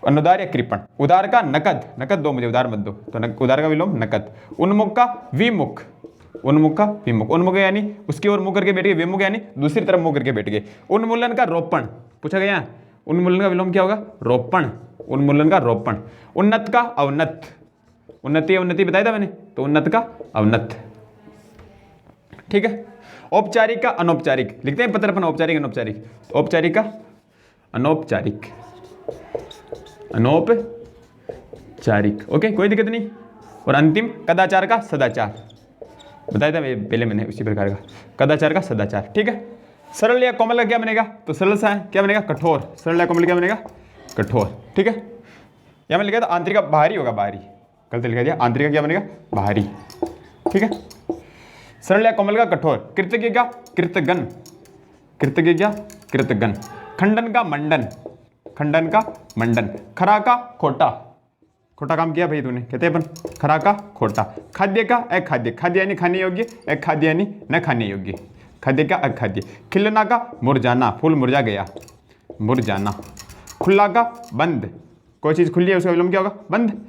Speaker 1: अनुदार या कृपण। उदार का नकद, नकद दो मुझे, उदार मत दो, तो उदार का विलोम नकद। उन्मुख का विमुख, उन्मुख का विमुख, उन्मुख यानी उसकी ओर मुंह करके बैठ गए, विमुख यानी दूसरी तरफ मुंह करके बैठ गए। उन्मूलन का रोपण पूछा गया, उन्मूलन का विलोम क्या होगा? रोपण, उन्मूलन का रोपण। उन्नत का अवनत, उन्नति अवनति बताया था मैंने, तो उन्नत का अवनत। ठीक है, औपचारिक का अनौपचारिक, लिखते हैं पत्र अपन, औपचारिक अनौपचारिक। औपचारिक का अनौपचारिक, अनौपचारिक। ओके, कोई दिक्कत नहीं। और अंतिम कदाचार का सदाचार, बताया था पहले मैंने उसी प्रकार का, कदाचार का सदाचार। ठीक है, सरल या कोमल का क्या बनेगा? तो सरल सा है, क्या बनेगा? कठोर। सरल या कोमल क्या बनेगा? कठोर। ठीक है, यहां मैंने लिखा था आंतरिक का बाहरी होगा, बाहरी, गलत लिखा दिया। आंतरिक का क्या बनेगा? बाहरी। ठीक है, सरल या कोमल का कठोर। कृतज्ञ का कृतगन, कृतज्ञ क्या? कृतगन। खंडन का मंडन, खंडन का मंडन। खरा का खोटा, खोटा काम किया भाई तूने, कहते हैं अपन खरा का खोटा। खाद्य का अखाद्य, खाद्य यानी खाने योग्य, अखाद्य यानी न खाने योग्य, खाद्य का अखाद्य। खिलना का मुरझाना, फूल मुरझा गया, मुरझाना। खुला का बंद, कोई चीज खुली है उसका विलोम क्या होगा? बंद।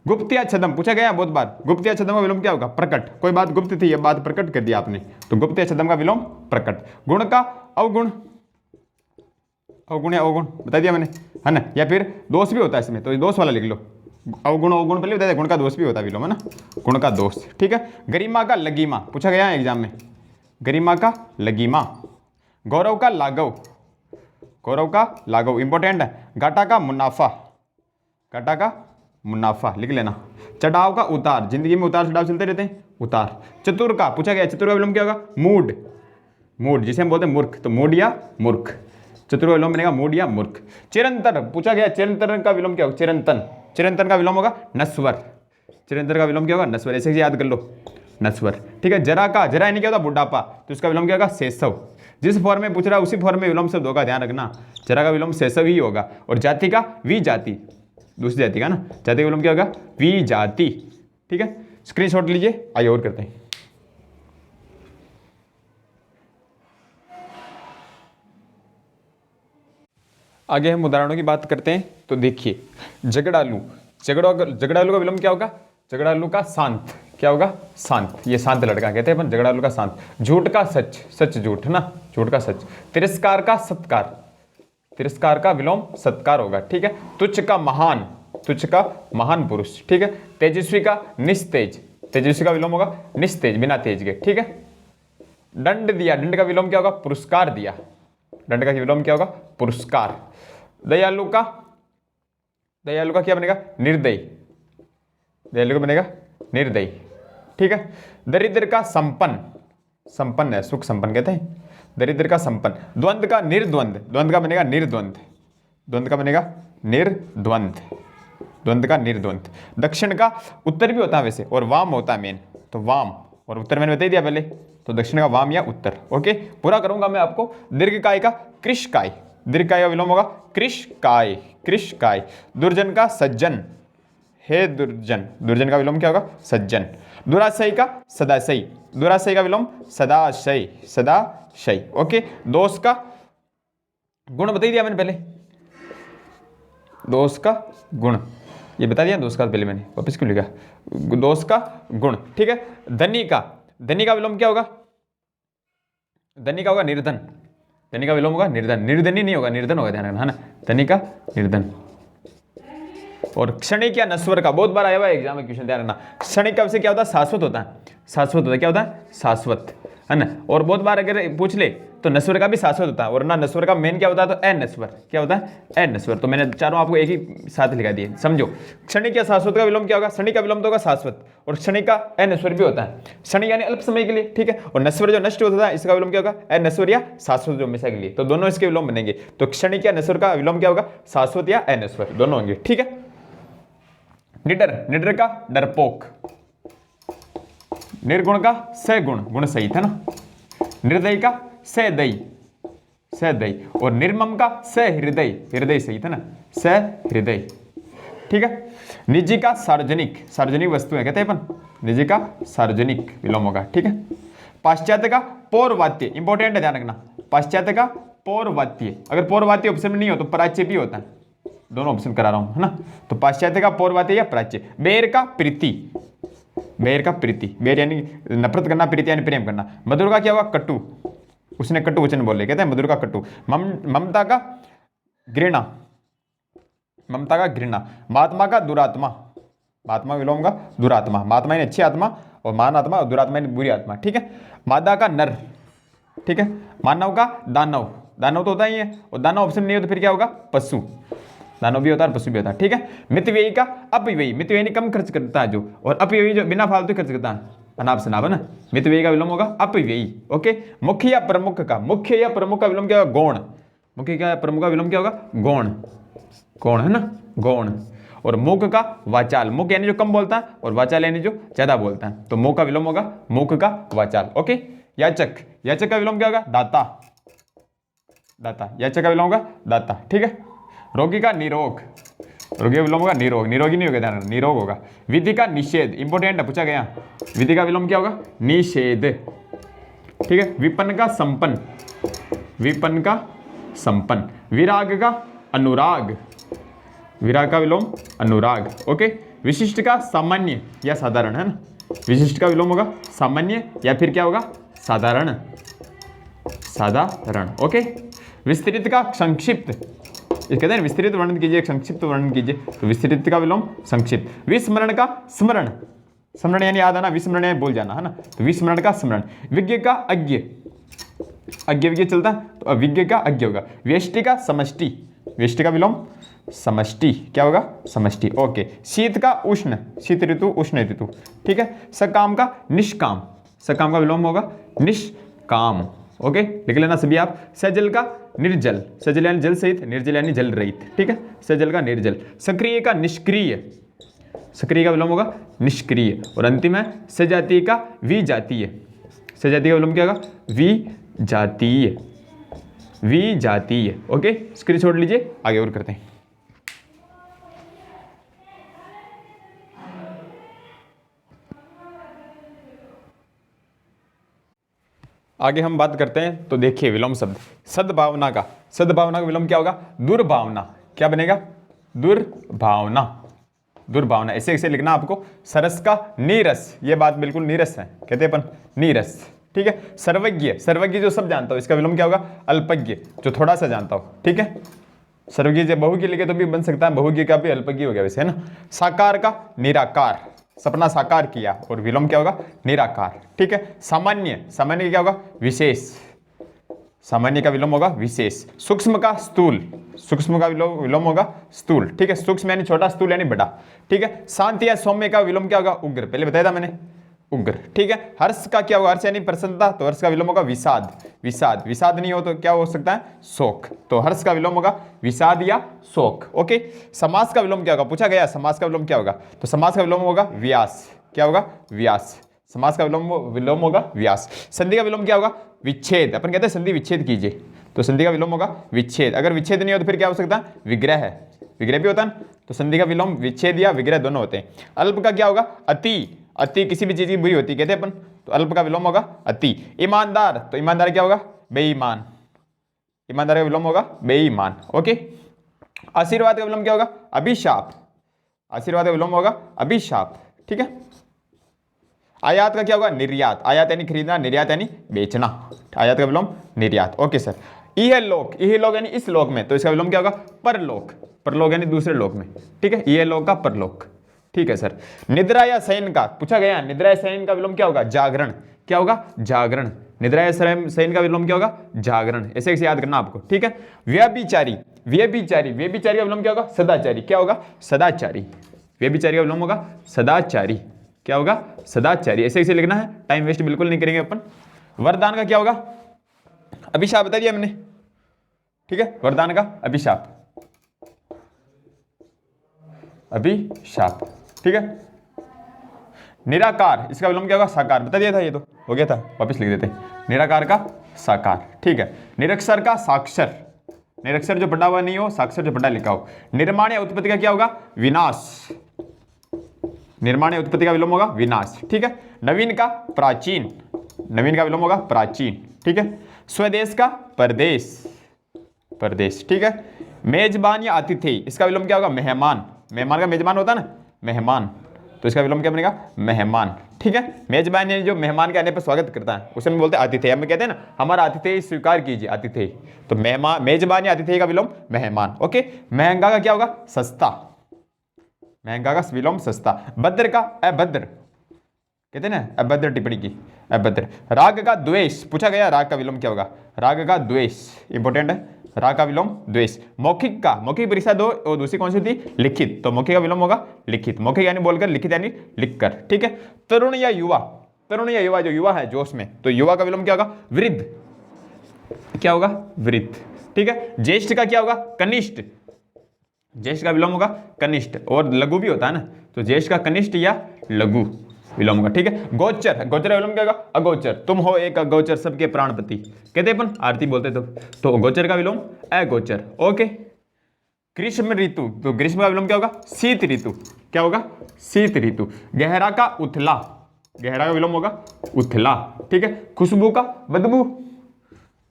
Speaker 1: गुप्त या छदम पूछा गया बहुत बार, गुप्त या छदम का विलोम क्या होगा? प्रकट। कोई बात गुप्त थी, ये बात प्रकट कर दिया आपने, तो गुप्त या छदम का विलोम प्रकट। गुण का अवगुण, अवगुण या अवगुण बता दिया मैंने, है ना। या फिर दोष भी होता है इसमें, तो दोष वाला लिख लो। अवगुण अवगुण पहले बताया, गुण का दोष भी होता है विलोम, है ना, गुण का दोष। ठीक है, गरिमा का लगीमा पूछा गया है एग्जाम में, गरिमा का लगीमा। गौरव का लाघव, गौरव का लाघव इंपॉर्टेंट है। घाटा का मुनाफा, घाटा का मुनाफा लिख लेना। चढ़ाव का उतार, जिंदगी में उतार चढ़ाव चलते रहते हैं, उतार। चतुर का पूछा गया, चतुर का विलोम क्या होगा? मूड, मूड जिसे हम बोलते हैं मूर्ख, तो मूड या मूर्ख। चतुर का विलोम बनेगा मूड या मूर्ख। चिरंतर पूछा गया, चिरंतन का विलोम क्या होगा? चिरंतन, चिरंतन का विलोम होगा नस्वर, चिरंतन का विलोम क्या होगा? नस्वर। ऐसे याद कर लो, नस्वर। ठीक है, जरा का, जरा यानी क्या होता है बुढ़ापा, तो इसका विलोम क्या होगा शैशव। जिस फॉर्म में पूछ रहा है उसी फॉर्म में विलोम शब्द होगा, ध्यान रखना। जरा का विलोम शैशव ही होगा। और जाति का वी जाति, दूसरी जाति का ना, जाति का विलोम क्या होगा वी जाति। ठीक है, स्क्रीनशॉट लीजिए, आइए और करते हैं। आगे हम उदाहरणों की बात करते हैं। तो देखिए, झगड़ालू, झगड़ालू का विलोम क्या होगा, झगड़ालू का शांत, क्या होगा शांत, ये शांत लड़का कहते हैं अपन झगड़ालू का शांत। झूठ का सच, सच झूठ है ना, झूठ का सच। तिरस्कार का सत्कार, तिरस्कार का विलोम सत्कार होगा। ठीक है, तुच्छ का महान, तुच्छ का महान पुरुष। ठीक है, तेजस्वी का निस्तेज, तेजस्वी का विलोम होगा निस्तेज, बिना तेज के। ठीक है, दंड दिया, दंड का विलोम क्या होगा पुरस्कार दिया, दंड का विलोम क्या होगा पुरस्कार। दयालु का, दयालु का क्या बनेगा निर्दयी, दयालु का बनेगा निर्दयी। ठीक है, दरिद्र का संपन्न, संपन्न है, सुख संपन्न कहते हैं, दरिद्र का संपन्न। द्वंद्व का निर्द्वंद, द्वंद्व का बनेगा निर्द्वंद, द्वंद्व का बनेगा निर्द्वंद, द्वंद्व का निर्द्वंद। दक्षिण का उत्तर भी होता है वैसे, और वाम होता है मेन, तो वाम और उत्तर मैंने बता दिया पहले, तो दक्षिण का वाम या उत्तर। ओके, पूरा करूंगा मैं आपको। दीर्घकाय का कृशकाय, दीर्घकाय का विलोम होगा कृशकाय, कृशकाय। दुर्जन का सज्जन, हे दुर्जन, दुर्जन का विलोम क्या होगा सज्जन। दुराशय का सदाशय, दुराशय का विलोम सदाशय, सदाशय। ओके, दोष का गुण बता दिया मैंने पहले, दोष का गुण ये बता दिया, दोष का पहले मैंने, वापस क्यों लिखा, दोष का गुण। ठीक है, धनी का, धनी का विलोम क्या होगा, धनी का होगा निर्धन, धनी का विलोम होगा निर्धन, निर्धनी नहीं होगा निर्धन होगा, ध्यान रखना है ना, धनी का निर्धन। और क्षणिक या नश्वर का, बहुत बार आया हुआ एग्जाम में क्वेश्चन, ध्यान रखना। क्षणिक का से क्या होता है शाश्वत होता है, शाश्वत होता है, क्या होता है शाश्वत, है ना। और बहुत बार अगर पूछ ले तो नश्वर का भी शाश्वत होता है, और ना नश्वर का मेन क्या होता है तो अनश्वर, क्या होता है अनश्वर। तो मैंने चारों आपको एक ही साथ लिखा दिए, समझो। क्षणिक या शाश्वत का विलोम क्या होगा, क्षणिक का विलोम तो होगा शाश्वत, और क्षणिक का अनश्वर भी होता है। क्षणिक यानी अल्प समय के लिए, ठीक है, और नश्वर जो नष्ट होता है इसका विलोम क्या होगा अनश्वर या शाश्वत, जो हमेशा के लिए। तो दोनों इसके विलोम बनेंगे, तो क्षणिक या नश्वर का विलोम क्या होगा शाश्वत या अनश्वर, दोनों होंगे। ठीक है, निडर, निडर का डरपोक। निर्गुण का सगुण, गुण सहित है ना। निर्दयी का सदयी, सदयी। और निर्मम का सहृदय, हृदय सहित है ना, सहृदय। ठीक है, निजी का सार्वजनिक, सार्वजनिक वस्तु है कहते हैं अपन, निजी का सार्वजनिक विलोम होगा। ठीक है, पाश्चात्य का पौर्वात्य, इंपॉर्टेंट है ध्यान रखना, पाश्चात्य का पौर्वात्य। अगर पौर्वात्य ऑप्शन में नहीं हो तो प्राच्य भी होता है, दोनों ऑप्शन करा रहा हूं है ना। तो पाश्चात्य का पौर्वात्य या प्राच्य। बेर का प्रीति, बेर का प्रीति, बेर यानी नफरत करना, प्रीति यानी प्रेम करना। मधुर का क्या होगा कटु, उसने कटु वचन बोले, कहते हैं मधुर का कटु। ममता का घृणा, ममता का घृणा। महात्मा का दुरात्मा, महात्मा विलोम का दुरात्मा, महात्मा यानी अच्छी आत्मा, और महान आत्मा, और दुरात्मा यानी बुरी आत्मा। ठीक है, मादा का नर, ठीक है। मानव का दानव, दानव तो होता ही है, और दानव ऑप्शन नहीं हो तो फिर क्या होगा पशु, दानव भी होता है और पशु भी होता है। ठीक है, मितव्ययी का अपव्ययी, मितव्ययी कम खर्च करता है जो, और अपव्ययी जो बिना फालतू खर्च करता है, अनाप शनाप है ना। मितव्ययी का विलोम होगा अपव्ययी। ओके, मुख्य या प्रमुख का, मुख्य या प्रमुख का विलोम क्या होगा गौण, मुख्य क्या प्रमुख का विलोम क्या होगा गौण, गौण है ना, गौण। और मूक का वाचाल, मूक यानी जो कम बोलता है, और वाचाल यानी जो ज्यादा बोलता है, तो मूक का विलोम होगा मूक का वाचाल। ओके, याचक, याचक का विलोम क्या होगा दाता, दाता, याचक का विलोम होगा दाता। ठीक है, रोगी का निरोग, रोगी का विलोम होगा निरोग, निरोगी नहीं होगा ध्यान, निरोग होगा। विधि का निषेध, इंपोर्टेंट है पूछा गया, विधि का विलोम क्या होगा निषेध। ठीक है, विपन्न का संपन्न, विपन्न का संपन्न। विराग का अनुराग, विराग का विलोम अनुराग। ओके, विशिष्ट का सामान्य या साधारण है ना, विशिष्ट का विलोम होगा सामान्य या फिर क्या होगा साधारण, साधारण। ओके, विस्तृत का संक्षिप्त, ये कहते हैं विस्तृत वर्णन कीजिए, संक्षिप्त वर्णन कीजिए, तो विस्तृत का विलोम संक्षिप्त। विस्मरण का स्मरण, स्मरण यानी याद आना, विस्मरण यानी भूल जाना है ना, तो विस्मरण का स्मरण। विज्ञ का अज्ञ, अज्ञ विज्ञ चलता है तो अविज्ञ का अज्ञ होगा। व्यष्टि का समष्टि, व्यष्टि का विलोम समष्टि, क्या होगा समष्टि। ओके, शीत का उष्ण, शीत ऋतु उष्ण ऋतु। ठीक है, सकाम का निष्काम, सकाम का विलोम होगा निष्काम। ओके, लिख लेना सभी आप। सजल का निर्जल, सजल यानी जल सहित, निर्जल यानी जल रहित। ठीक है, सजल का निर्जल। सक्रिय का निष्क्रिय, सक्रिय का विलोम होगा निष्क्रिय। और अंतिम है सजातीय का विजातीय। सजातीय का विलोम क्या होगा विजातीय। विजातीय। ओके, स्क्रीन छोड़ लीजिए, आगे और करते हैं। आगे हम बात करते हैं, तो देखिए विलोम शब्द सद्भावना का। सद्भावना का विलोम क्या होगा दुर्भावना। क्या बनेगा दुर्भावना। दुर्भावना ऐसे ऐसे लिखना आपको। सरस का नीरस, ये बात बिल्कुल नीरस है, कहते हैं अपन नीरस, ठीक है। सर्वज्ञ, सर्वज्ञ जो सब जानता हो, इसका विलोम क्या होगा अल्पज्ञ, जो थोड़ा सा जानता हो, ठीक है। सर्वज्ञ जब बहुज्ञ लिखे तो भी बन सकता है, बहुज्ञ का भी अल्पज्ञ हो गया वैसे, है ना। साकार का निराकार, सपना साकार किया, और विलोम क्या होगा निराकार, ठीक है। सामान्य, सामान्य क्या होगा विशेष, सामान्य का विलोम होगा विशेष। सूक्ष्म का स्थूल, सूक्ष्म का विलोम होगा स्थूल, ठीक है। सूक्ष्म यानी छोटा, स्थूल यानी बड़ा, ठीक है। शांत या सौम्य का विलोम क्या होगा उग्र, पहले बताया था मैंने उग्र, ठीक है। हर्ष का क्या होगा हर्ष यानी प्रसन्नता, तो हर्ष का विलोम होगा विषाद। विषाद, विषाद नहीं हो तो क्या हो सकता है शोक, तो हर्ष का विलोम होगा विषाद या शोक। ओके, समास का विलोम क्या होगा पूछा गया, समास का विलोम क्या होगा, तो समास का विलोम होगा व्यास। क्या होगा व्यास, समास का विलोम होगा व्यास। संधि का विलोम क्या होगा विच्छेद, अपन कहते हैं संधि विच्छेद कीजिए, तो संधि का विलोम होगा विच्छेद। अगर विच्छेद नहीं हो तो फिर क्या हो सकता है विग्रह, विग्रह भी होता है, तो संधि का विलोम विच्छेद या विग्रह दोनों होते हैं। अल्प का क्या होगा अति, अति किसी भी चीज की बुरी होती है कहते हैं अपन, तो अल्प का विलोम होगा अति। ईमानदार, तो ईमानदार क्या होगा बेईमान, ईमानदार का विलोम होगा बेईमान। ओके, आशीर्वाद का विलोम क्या होगा अभिशाप, आशीर्वाद का विलोम होगा अभिशाप, ठीक है। आयात का क्या होगा निर्यात, आयात यानी खरीदना, निर्यात यानी बेचना, आयात का विलोम निर्यात। Okay sir. यह लोक, यह लोक यानी इस लोक में, तो इसका विलोम क्या होगा परलोक, परलोक यानी दूसरे लोक में, ठीक है। यह लोक का परलोक, ठीक है सर। निद्रा या शयन का पूछा गया, निद्रा या शयन का विलोम क्या होगा जागरण, क्या होगा जागरण। निद्रा या शयन का विलोम क्या होगा जागरण, ऐसे ऐसे याद करना आपको, ठीक है। व्यभिचारी, व्यभिचारी, व्यभिचारी का विलोम क्या होगा सदाचारी, क्या होगा सदाचारी। व्यभिचारी का विलोम होगा सदाचारी, क्या होगा सदाचारी, ऐसे ऐसे लिखना है, टाइम वेस्ट बिल्कुल नहीं करेंगे अपन। वरदान का क्या होगा अभिशाप, बता दिया मैंने, ठीक है। वरदान का अभिशाप, अभिशाप, ठीक है। निराकार, इसका विलोम क्या होगा साकार, बता दिया था, ये तो हो गया था, वापस लिख देते हैं। निराकार का साकार, ठीक है। निरक्षर का साक्षर, निरक्षर जो पढ़ा हुआ नहीं हो, साक्षर जो पढ़ा लिखा हो। निर्माण या उत्पत्ति का क्या होगा विनाश, निर्माण या उत्पत्ति का विलोम होगा विनाश, ठीक है। नवीन का प्राचीन, नवीन का विलोम होगा प्राचीन, ठीक है। स्वदेश का परदेश, परदेश, ठीक है। मेजबान या अतिथि, इसका विलोम क्या होगा मेहमान, मेहमान का मेजबान होता है ना मेहमान, तो इसका विलोम क्या बनेगा मेहमान, ठीक है। मेजबान यानी जो मेहमान के आने पर स्वागत करता है, उसे हम बोलते हैं आतिथेय, हम कहते हैं ना हमारा आतिथेय स्वीकार कीजिए, आतिथेय, तो मेहमान, मेजबान या आतिथेय का विलोम मेहमान। ओके, महंगा का क्या होगा सस्ता, महंगा का विलोम सस्ता। भद्र का अभद्र, कहते हैं ना अभद्र टिप्पणी की, अभद्र। राग का द्वेष, पूछा गया राग का विलोम क्या होगा, राग का द्वेष, इंपॉर्टेंट है, राग का विलोम द्वेष। मौखिक का, मौखिक परीक्षा दो और दूसरी कौन सी थी लिखित, तो मौखिक का विलोम होगा लिखित, मौखिक यानी बोलकर, लिखित यानी लिखकर, ठीक है। तरुण या युवा, तरुण या युवा, जो युवा है जोश में, तो युवा का विलोम क्या होगा वृद्ध, क्या होगा वृद्ध, ठीक है। ज्येष्ठ का क्या होगा कनिष्ठ, ज्येष्ठ का विलोम होगा कनिष्ठ, और लघु भी होता है ना, तो ज्येष्ठ का कनिष्ठ या लघु विलोम होगा, ठीक है। गोचर, गोचर का विलोम क्या होगा अगोचर, तुम हो एक अगोचर सबके प्राणपति, कहते अपन आरती बोलते तो गोचर का विलोम अगोचर। ओके, ग्रीष्म ऋतु, तो ग्रीष्म का विलोम क्या होगा शीत ऋतु, क्या होगा शीत ऋतु। गहरा का उथला, गहरा का विलोम होगा उथला, ठीक है। खुशबू का बदबू,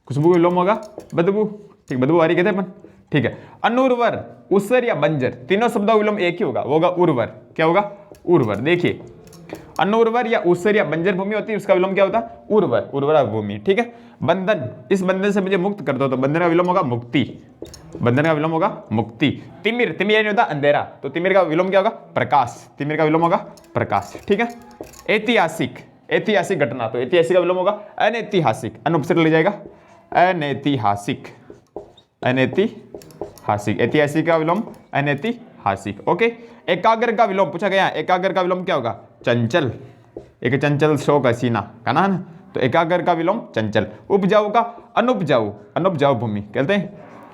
Speaker 1: खुशबू का विलोम होगा बदबू, ठीक, बदबू आ रही कहते अपन, ठीक है। अनुर्वर, उसर या बंजर, तीनों शब्दों का विलोम एक ही होगा, वो होगा उर्वर, क्या होगा उर्वर। देखिए अनुर्वर या उसर या बंजर भूमि होती है, उसका विलोम क्या होता है उर्वर, उर्वरा भूमि, ठीक है। बंधन, इस बंधन से मुझे मुक्त कर दो, तो बंधन का विलोम होगा मुक्ति, बंधन का विलोम होगा मुक्ति। तिमिर, तिमिर यानी होता अंधेरा, तो तिमिर का विलोम क्या होगा प्रकाश, तिमिर का विलोम होगा प्रकाश, ठीक है। ऐतिहासिक, ऐतिहासिक घटना, तो ऐतिहासिक का विलोम होगा अनैतिहासिक, अनुपसर्ग ले जाएगा अनैतिहासिक, अनैतिहासिक, ऐतिहासिक का विलोम अनैतिहासिक। ओके, एकाग्र का विलोम पूछा गया, एकाग्र का विलोम क्या होगा चंचल, एक चंचल शोक हसीना का ना, तो एकाग्र का विलोम चंचल। उपजाऊ का अनुपजाऊ, अनुपजाऊ भूमि कहते हैं,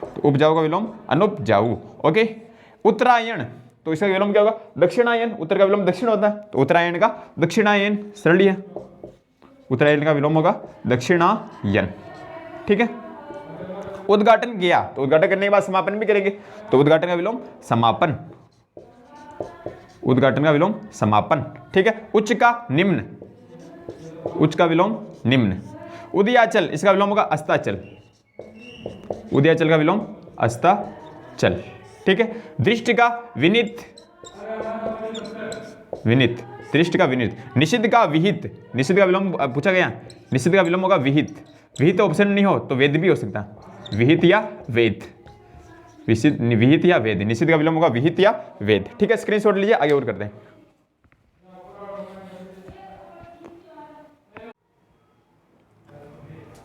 Speaker 1: तो उपजाऊ का विलोम अनुपजाऊ। ओके, उत्तरायण, तो तो इसका विलोम क्या होगा? दक्षिणायन। उत्तर का विलोम दक्षिण होता है, तो उत्तरायण का दक्षिणायन, सरल है। उत्तरायण का विलोम होगा दक्षिणायन, ठीक है। उद्घाटन किया, तो उद्घाटन करने के बाद समापन भी करेंगे, तो उद्घाटन का विलोम समापन, उद्घाटन का विलोम समापन, ठीक है। उच्च का निम्न, उच्च का विलोम निम्न। उदयाचल, इसका विलोम होगा अस्ताचल, उदयाचल का विलोम अस्ताचल, ठीक है। दृष्टि का विनित, विनित, दृष्टि का विनित। निषिद्ध का विहित, निषिद्ध का विलोम पूछा गया, निषिद्ध का विलोम होगा विहित। विहित ऑप्शन नहीं हो तो वेद भी हो सकता है, विहित या वेद, विहित या वेद। निषिद्ध का विलोम होगा विहित या वेद, ठीक है। स्क्रीनशॉट लीजिए, आगे और करते हैं।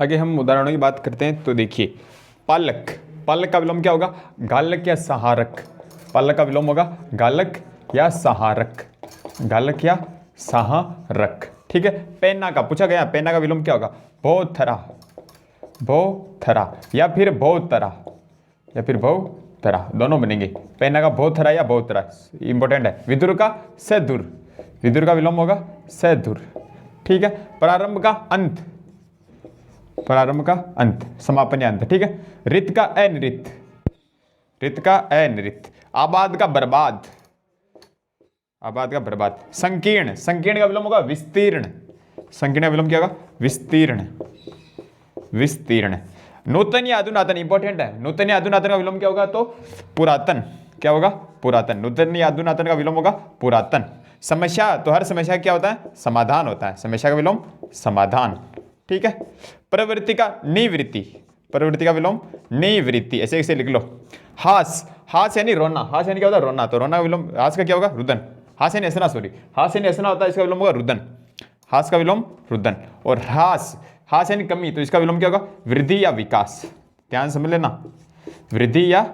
Speaker 1: आगे हम उदाहरणों की बात करते हैं, तो देखिए पालक, पालक का विलोम क्या होगा? गालक या सहारक। पालक का विलोम होगा गालक या सहारक, गालक या सहारक, ठीक है। पेन्ना का पूछा गया, पेन्ना का विलोम क्या होगा? भौथरा, भौथरा या फिर भौतरा, या फिर भौतरा, दोनों बनेंगे। पेन्ना का भौथरा या भौतरा, इंपॉर्टेंट है। विदुर का सदुर, विदुर का विलोम होगा सदुर, ठीक है। प्रारंभ का अंत, प्रारंभ का अंत, समापन या अंत, ठीक है। रित का अनृत, रित का अनृत। आबाद का बर्बाद, आबाद का बर्बाद। संकीर्ण, संकीर्ण का विलोम होगा विस्तीर्ण, संकीर्ण का विलोम क्या होगा? विस्तीर्ण, विस्तीर्ण। नूतन या अधुनातन, इंपॉर्टेंट है। नूतन या अधुनातन का विलोम क्या होगा? तो पुरातन, क्या होगा? पुरातन। नूतन या अधुनातन का विलोम होगा पुरातन। समस्या, तो हर समस्या क्या होता है? समाधान होता है, समस्या का विलोम समाधान, ठीक है। प्रवृत्ति का निवृत्ति, प्रवृत्ति का विलोम निवृत्ति, ऐसे ऐसे लिख लो। हास, हास यानी रोना, हास यानी क्या होता है? रोना, तो रोना का विलोम, हास का क्या होगा? रुदन। हास यानी हंसना, सॉरी, हास यानी हंसना होता है, इसका विलोम होगा रुदन, हास का विलोम रुदन। और हास, हास यानी कमी, तो इसका विलोम क्या होगा? वृद्धि या विकास, ध्यान समझ लेना, वृद्धि या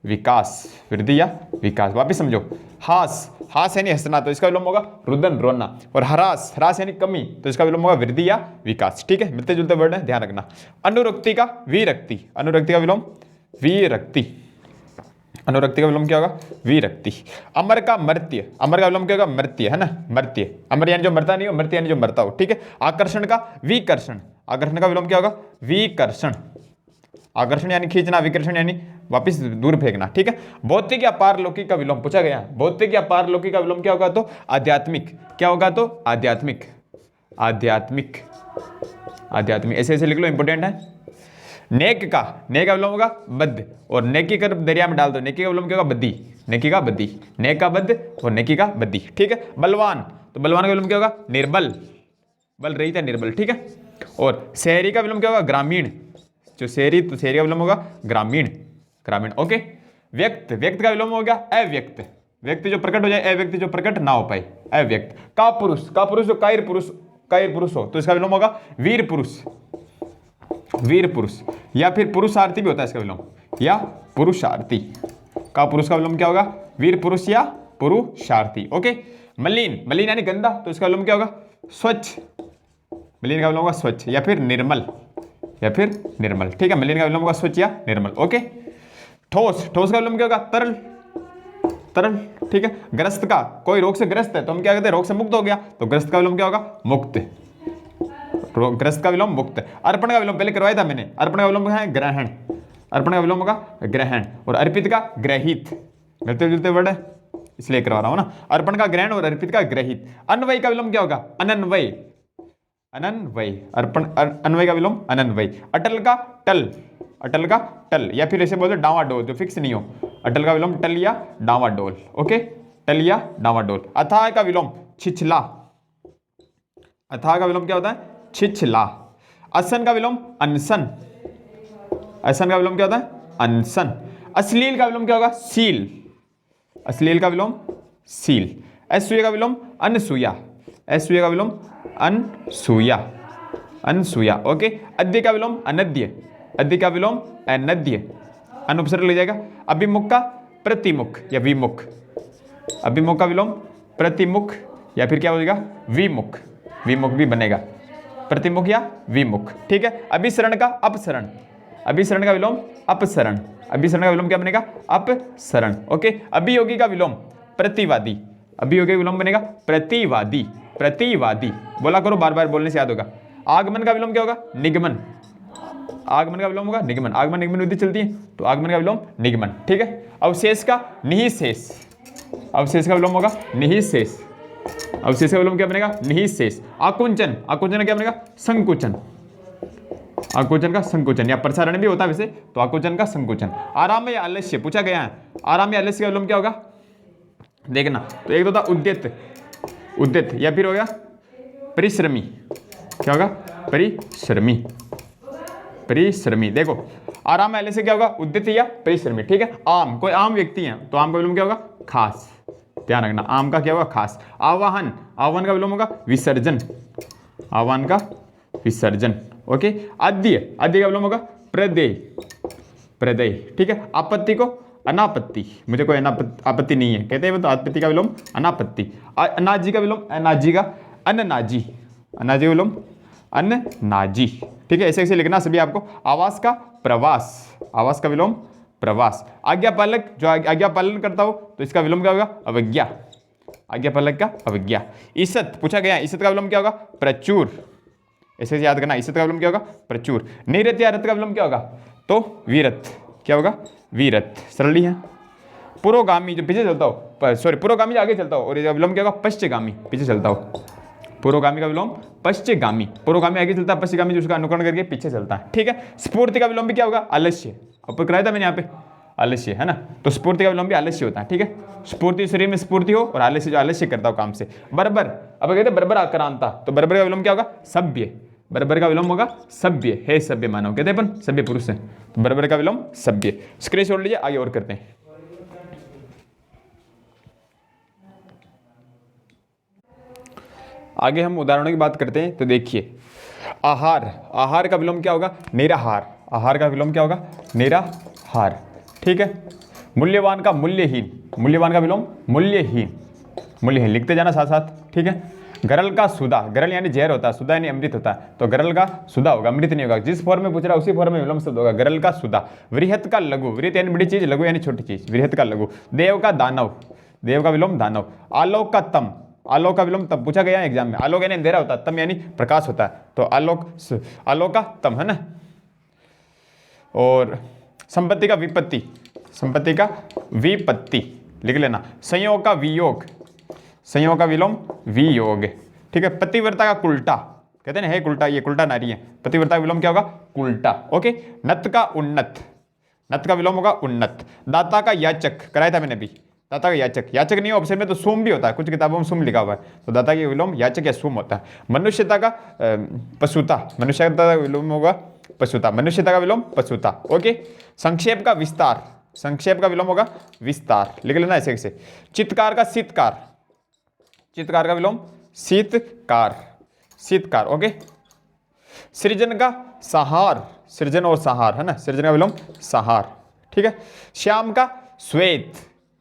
Speaker 1: विकास, वृद्धि या विकास। वापिस समझो, हास, हास यानी हंसना, तो इसका विलोम होगा रुदन, रोना। और हरास, हरास यानी कमी, तो इसका विलोम होगा वृद्धि या विकास, ठीक है। मिलते जुलते वर्ड है, ध्यान रखना। अनुरक्ति का विरक्ति, अनुरक्ति का विलोम विरक्ति, अनुरक्ति का विलोम क्या होगा? विरक्ति। अमर का मर्त्य, अमर का विलोम क्या होगा? मर्त्य, है ना, मर्त्य। अमर यानी जो मरता नहीं हो, मर्त्य यानी जो मरता हो, ठीक है। आकर्षण का विकर्षण, आकर्षण का विलोम क्या होगा? विकर्षण, आकर्षण यानी खींचना, विकर्षण यानी वापिस दूर फेंकना, ठीक है। भौतिक या पारलौकिक का विलोम पूछा गया, भौतिक या पारलौकिक का विलोम क्या होगा? तो आध्यात्मिक, क्या होगा? तो आध्यात्मिक, आध्यात्मिक, आध्यात्मिक, ऐसे ऐसे लिख लो, इंपॉर्टेंट है। नेक का, नेक का विलोम होगा बद्ध, और नेकी कर दरिया में डाल दो, नेकी का विलोम क्या होगा? बद्दी, नेकी का बद्दी, नेक का बद्ध और नेकी का बद्दी, ठीक है। बलवान, तो बलवान का विलोम क्या होगा? निर्बल, बल रहित है, निर्बल, ठीक है। और शहरी का विलोम क्या होगा? ग्रामीण, जो शहरी, तो शहरी का विलोम होगा ग्रामीण, ग्रामीण, ओके। व्यक्त, व्यक्त का विलोम हो गया अव्यक्त, व्यक्ति जो प्रकट हो जाए, अव्यक्ति जो प्रकट ना हो पाए, अव्यक्त। का पुरुष, का पुरुष जो कायर पुरुष, कायर पुरुष हो, तो इसका विलोम होगा वीर पुरुष, वीर पुरुष। या फिर पुरुषार्थी भी होता है इसका विलोम, या पुरुषार्थी। का पुरुष का विलोम क्या होगा? वीर पुरुष या पुरुषार्थी, ओके। मलिन, मलिन यानी गंदा, तो इसका विलोम क्या होगा? स्वच्छ, मलिन का विलोम होगा स्वच्छ, या फिर निर्मल, या फिर निर्मल, ठीक है। मलिन का विलोम होगा स्वच्छ या निर्मल, ओके। ठोस, ठोस का विलोम क्या होगा? तरल, तरल, ठीक है। ग्रस्त का, कोई रोग से ग्रस्त है तो हम क्या कहते हैं? रोग से मुक्त हो गया, तो ग्रस्त का विलोम क्या होगा? मुक्त, ग्रस्त का विलोम मुक्त। अर्पण का विलोम पहले करवाया था मैंने, अर्पण का विलोम है ग्रहण, अर्पण का विलोम होगा ग्रहण। और अर्पित का ग्रहित, मिलते जुलते वर्ड है इसलिए करवा रहा हूं ना। अर्पण का ग्रहण और अर्पित का ग्रहित। अन्वय का विलोम क्या होगा? अनन्वय, अनन्वय, अर्पण अन्वय का विलोम अनन्वय। अटल का टल, अटल का टल, या फिर ऐसे बोलते डावाडोल, जो फिक्स नहीं हो, अटल का विलोम टल या डावाडोल, ओके, टल या डावाडोल। अथाह का विलोम छिछला, अथाह का विलोम क्या होता है? छिछला। असन का विलोम अनसन, असन का विलोम क्या होता है? अनसन। अश्लील का विलोम क्या होगा? सील, अश्लील का विलोम सील। असूया का विलोम अनसूया, असूया का विलोम अनसूया, अनसूया, ओके। अद्य का विलोम अनद्य, अद्य का विलोम अनद्य, अनुपसर्ग ले जाएगा। अभिमुख का प्रतिमुख या विमुख, अभिमुख का विलोम प्रतिमुख, या फिर क्या हो जाएगा? विमुख, विमुख भी बनेगा, प्रतिमुख या विमुख, ठीक है। अभिसरण का अपसरण, अभिसरण का विलोम अपसरण, अभिसरण का विलोम क्या बनेगा? अपसरण। ओके, अभियोगी का विलोम प्रतिवादी, अभियोगी का विलोम बनेगा प्रतिवादी, प्रतिवादी बोला करो, बार बार बोलने से याद होगा। आगमन का विलोम क्या होगा? निगमन, आगमन का विलोम होगा निगमन, आगमन निगमन विधि चलती है तो आगमन का विलोम निगमन, ठीक है। अवशेष का निःशेष, अवशेष का विलोम होगा निःशेष, अवशेष का विलोम क्या बनेगा? निःशेष। आकुंचन, आकुंचन का क्या बनेगा? संकुचन, आकुंचन का संकुचन, या प्रसारण भी होता है वैसे, तो आकुंचन का संकुचन। आराम या आलस्य पूछा गया है, आराम या आलस्य का विलोम क्या होगा देखना, तो एक तो था उद्यत, उद्यत, या फिर हो गया परिश्रमी, क्या होगा? परिश्रमी, परिश्रमी। देखो आराम या आलस्य क्या होगा? उद्यत या परिश्रमी, ठीक है। आम, कोई आम व्यक्ति है तो आम का विलोम क्या होगा? खास, ध्यान रखना, आम का क्या होगा? खास। आवाहन, आह्वान का विलोम होगा विसर्जन, आह्वान का विसर्जन। ओके, अद्य, अद्य का विलोम होगा प्रदेय, प्रदेय, ठीक है। आपत्ति को अनापत्ति, मुझे कोई आपत्ति नहीं है कहते हैं तो आपत्ति का विलोम अनापत्ति। अनाजी का विलोम अनाजी का अन्नाजी, अनाजी का विलोम अन्नाजी, ठीक है। ऐसे ऐसे लिखना सभी आपको। आवास का प्रवास, आवास का विलोम प्रवास। आज्ञा पालक, जो आज्ञा पालन करता हो तो इसका विलोम क्या होगा? अवज्ञा, आज्ञा पालक का अवज्ञा। ईसत पूछा गया, ईसत का विलोम क्या होगा? प्रचुर, ऐसे याद करना, ईसत का विलोम क्या होगा? प्रचुर। नीरत या रथ का विलोम क्या होगा? तो वीरत, क्या होगा? वीरत, सरल है। पुरोगामी जो पीछे चलता हो, सॉरी पुरोगामी जो आगे चलता हो, और इसका विलोम क्या होगा? पश्चिगामी, पीछे चलता हो। पुरोगामी का विलोम पश्चिगामी, पुरोगामी आगे चलता है, पश्चिगामी जो उसका अनुकरण करके पीछे चलता है, ठीक है। स्फूर्ति का विलोम भी क्या होगा? आलस्य, आपको कराया था मैंने यहाँ पे, आलस्य है ना, तो स्फूर्ति का विलोम भी आलस्य होता है, ठीक है। स्फूर्ति, शरीर में स्फूर्ति हो, और आलस्य जो आलस्य करता हो काम से। बर्बर, अब कहते हैं बर्बर आक्रांता, तो बर्बर का विलोम क्या होगा? सभ्य, बर्बर का विलोम होगा सभ्य, है सभ्य मानव, कहते हैं अपन सभ्य पुरुष है, तो बर्बर का विलोम सभ्य। स्क्रीनशॉट लीजिए, आगे और करते हैं। आगे हम उदाहरणों की बात करते हैं, तो देखिए आहार, आहार का विलोम क्या होगा? निराहार, आहार का विलोम क्या होगा? निराहार, ठीक है। मूल्यवान का मूल्यहीन, मूल्यवान का विलोम मूल्यहीन, मूल्यहीन लिखते जाना साथ साथ, ठीक है। गरल का सुधा, गरल यानी जहर होता है, सुधा यानी अमृत होता है, तो गरल का सुधा होगा, अमृत नहीं होगा। जिस फॉर्म में पूछ रहा है उसी फॉर्म में विलोम शब्द होगा, गरल का सुधा। वृहत का लघु, वृहत यानी बड़ी चीज, लघु यानी छोटी चीज, वृहत का लघु। देव का दानव, देव का विलोम दानव। आलोक का तम, आलोक का विलोम तम पूछा गया है एग्जाम में, आलोक यानी अंधेरा होता है, तम यानी प्रकाश होता है, तो आलोक, आलोक का तम है ना। और संपत्ति का विपत्ति, संपत्ति का विपत्ति लिख लेना। संयोग का वियोग, संयोग का विलोम वियोग, ठीक है। पतिव्रता का कुल्टा, कहते हैं ना है कुल्टा, ये कुल्टा नारी है, पतिव्रता का विलोम क्या होगा? कुल्टा, ओके। नत का उन्नत, नत का विलोम होगा उन्नत। दाता का याचक, कराया था मैंने अभी, दाता का याचक, याचक नहीं ऑप्शन में तो सुम भी होता है, कुछ किताबों में सुम लिखा हुआ है, तो दाता का विलोम याचक या सुम होता है। मनुष्यता का पशुता, मनुष्यता का विलोम होगा पशुता, मनुष्यता का विलोम पशुता, ओके। संक्षेप का विस्तार, संक्षेप का विलोम होगा विस्तार, लिख लेना ऐसे ऐसे। चित्कार का शीतकार, चित्कार का विलोम शीतकार, शीतकार, ओके। सृजन का सहार, सृजन और सहार है ना, सृजन का विलोम सहार, ठीक है। श्याम का श्वेत,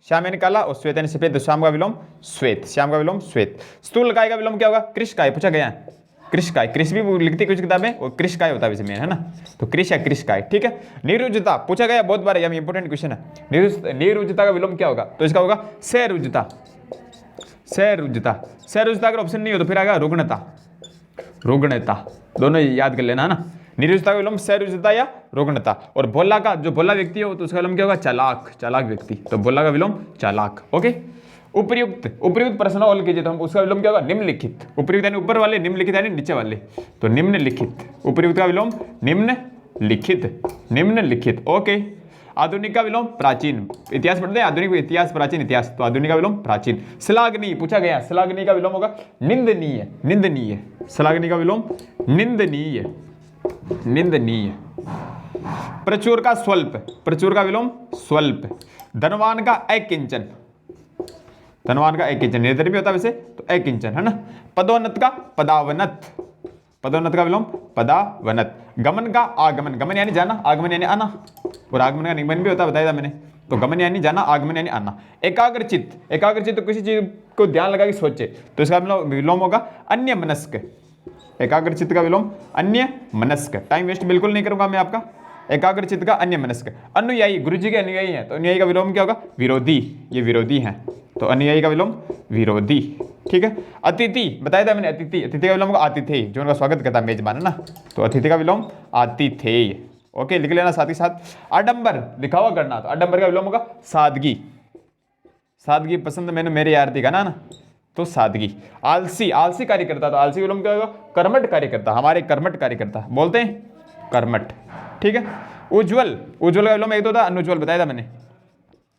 Speaker 1: श्याम यानी काला और श्वेत यानी सफेद, तो श्याम का विलोम श्वेत, श्याम का विलोम श्वेत। स्थूलकाय का विलोम क्या होगा? कृशकाय, पूछा गया है कृशकाय, कृश भी लिखती कुछ किताबें, और कृशकाय होता है वैसे मेन है ना, तो कृश या कृशकाय, ठीक है। निरुजता पूछा गया बहुत बार, ये इंपॉर्टेंट क्वेश्चन है। निरुजता का विलोम क्या होगा? तो इसका होगा सरुजता, सरुजता, सरुजता अगर ऑप्शन नहीं हो तो फिर आएगा रुग्णता, रुग्णता, दोनों याद कर लेना है ना। निरुजता का विलोम सरुजता या रुग्णता। और भोला का, जो भोला व्यक्ति हो तो उसका विलोम क्या होगा? चालाक, चालाक व्यक्ति, तो भोला का विलोम चालाक, ओके। उपयुक्त, उपयुक्त प्रश्न हल कीजिए तो हम उसका विलोम क्या होगा? निम्नलिखित, उपयुक्त यानी ऊपर वाले, निम्नलिखित यानी नीचे वाले, तो निम्नलिखित, उपयुक्त का विलोम निम्नलिखित, निम्नलिखित, ओके। आधुनिक का विलोम प्राचीन, इतिहास पढ़ते हैं आधुनिक इतिहास, प्राचीन इतिहास, तो आधुनिक का विलोम प्राचीन। श्लाघनीय पूछा गया, श्लाघनीय का विलोम होगा निंदनीय, निंदनीय, श्लाघनीय का विलोम निंदनीय, निंदनीय। प्रचुर का स्वल्प, प्रचुर का विलोम स्वल्प। धनवान का अकिंचन, धनवान का अकिंचन, निर्धन भी होता है वैसे, तो अकिंचन है ना। पदोन्नत का पदावनत, पदोन्नत का विलोम पदावनत। गमन का आगमन, गमन यानी जाना, आगमन यानी आना, और आगमन का निगमन भी होता है, बताया था मैंने, तो गमन यानी जाना, आगमन यानी आना। एकाग्रचित, एकाग्रचित तो किसी चीज को ध्यान लगा के सोचे, तो इसका विलोम होगा अन्य मनस्क, एकाग्रचित का विलोम अन्य मनस्क। टाइम वेस्ट बिल्कुल नहीं करूंगा मैं आपका, एकाग्र चित्त का अन्यमनस्क। अनुयायी, गुरु जी के अनुयायी हैं तो अनुयायी का विलोम क्या होगा? विरोधी, ये विरोधी हैं तो अनुयायी का विलोम विरोधी। ठीक है। अतिथि बताया था मैंने, अतिथि, अतिथि का विलोम होगा आतिथेय, जो उनका स्वागत करता है मेजबान है ना, तो अतिथि का विलोम आतिथेय। ओके, लिख लेना साथ ही साथ। आडंबर, दिखावा करना, तो आडंबर का विलोम होगा सादगी। सादगी पसंद मैंने मेरे यार थी का ना, तो सादगी। आलसी, आलसी कार्य करता, तो आलसी विलोम क्या होगा? कर्मठ कार्य करता, हमारे कर्मठ कार्य करता बोलते हैं कर्मठ। ठीक है। उज्जवल, उज्जवल का विलोम एक तो था अनुज्वल, बताया था मैंने,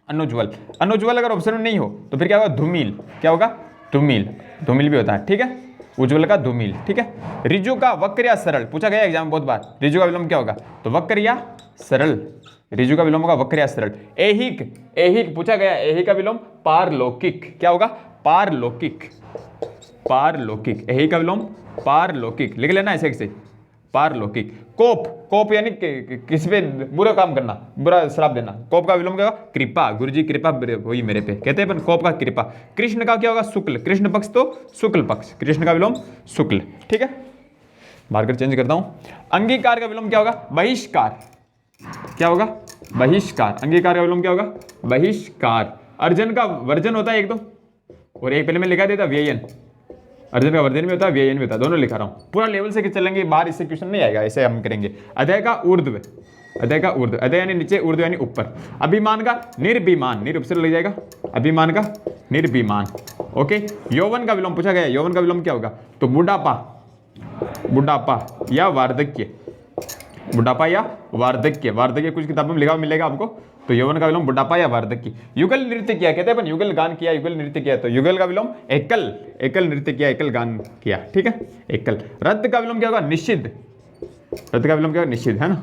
Speaker 1: अनुज्वल। अनुज्वल अगर ऑप्शन में नहीं हो तो फिर क्या होगा? धूमिल। क्या होगा? धूमिल, धूमिल भी होता है। ठीक है, उज्जवल का धूमिल। ठीक है। रिजु का वक्र या सरल, पूछा गया एग्जाम में बहुत बार, रिजु का विलोम क्या होगा? तो वक्र या सरल, रिजु का विलोम होगा वक्र या सरल। ऐहिक, ऐहिक पूछा गया, ऐहिक का विलोम पारलौकिक। क्या होगा? पारलौकिक, पारलौकिक, ऐहिक का विलोम पारलौकिक, लिख लेना ऐसे ऐसे, पारलौकिक। कोप, कोप यानी किसी पे बुरा काम करना, बुरा श्राप देना, कोप का विलोम क्या होगा? कृपा, गुरुजी कृपा हुई मेरे पे, कहते हैं अपन कोप का कृपा। कृष्ण का क्या होगा? शुक्ल, कृष्ण पक्ष तो शुक्ल पक्ष, कृष्ण का विलोम शुक्ल। ठीक है, मार्कर चेंज करता हूं। अंगीकार का विलोम क्या होगा? बहिष्कार। क्या होगा? बहिष्कार। अंगीकार का विलोम क्या होगा? बहिष्कार। अर्जन का वर्जन होता है एक तो, और एक पहले मैं लिखा देता व्ययन, अर्जन का वर्जन भी होता है, व्ययन भी होता है, दोनों लिखा रहा हूं। पूरा लेवल से चलेंगे, बाहर इससे क्वेश्चन नहीं आएगा, ऐसे हम करेंगे। अध्यय का ऊर्ध्व, अध्यय का ऊर्ध्व, अध्यय यानी नीचे, ऊर्ध्व यानी ऊपर। अभिमान का निर्भिमान, निर उपसर्ग लग जाएगा, अभिमान का निर्भिमान। ओके। यौवन का विलोम पूछा गया, यौवन का विलोम क्या होगा? तो बुढ़ापा, बुढ़ापा या वार्धक्य, बुढ़ापा या वार्धक्य, वार्धक्य कुछ किताबों में लिखा हुआ मिलेगा आपको, तो यौवन का विलोम बुढ़ापा या वार्धक्य। युगल नृत्य किया, कहते हैं अपन युगल गान किया, युगल नृत्य किया, तो युगल का विलोम एकल, एकल नृत्य किया, एकल गान किया। ठीक है, एकल। रद्द का विलोम क्या होगा? निषिद्ध, रद्द का विलोम क्या होगा? निषिद्ध, है ना।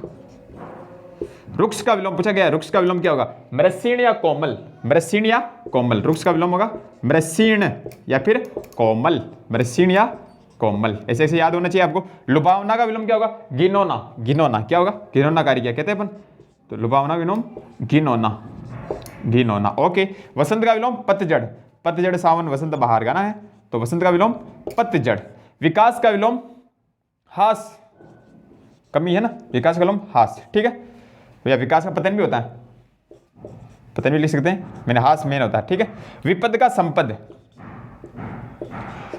Speaker 1: रुक्ष का विलोम पूछा गया, रुक्ष का विलोम क्या होगा? मृषीण या कोमल, मृषीण या कोमल, रुक्ष का विलोम होगा मृषीण या फिर कोमल, मृषीण या कोमल, ऐसे ऐसे याद होना चाहिए आपको। लुभावना का विलोम क्या होगा? गिनोना, गिनोना, क्या होगा? गिनोना कार्य क्या कहते हैं अपन, तो लुभावना विलोम गिनोना, गिनोना। ओके। वसंत का विलोम पतझड़, पतझड़ सावन वसंत बहार गाना है, तो वसंत का विलोम पतझड़। विकास का विलोम हास, कमी है ना, विकास का विलोम हास। ठीक है भैया, विकास का पतन भी होता है, पतन भी लिख सकते हैं, मैंने हास मेन होता है। ठीक है। विपद का संपद,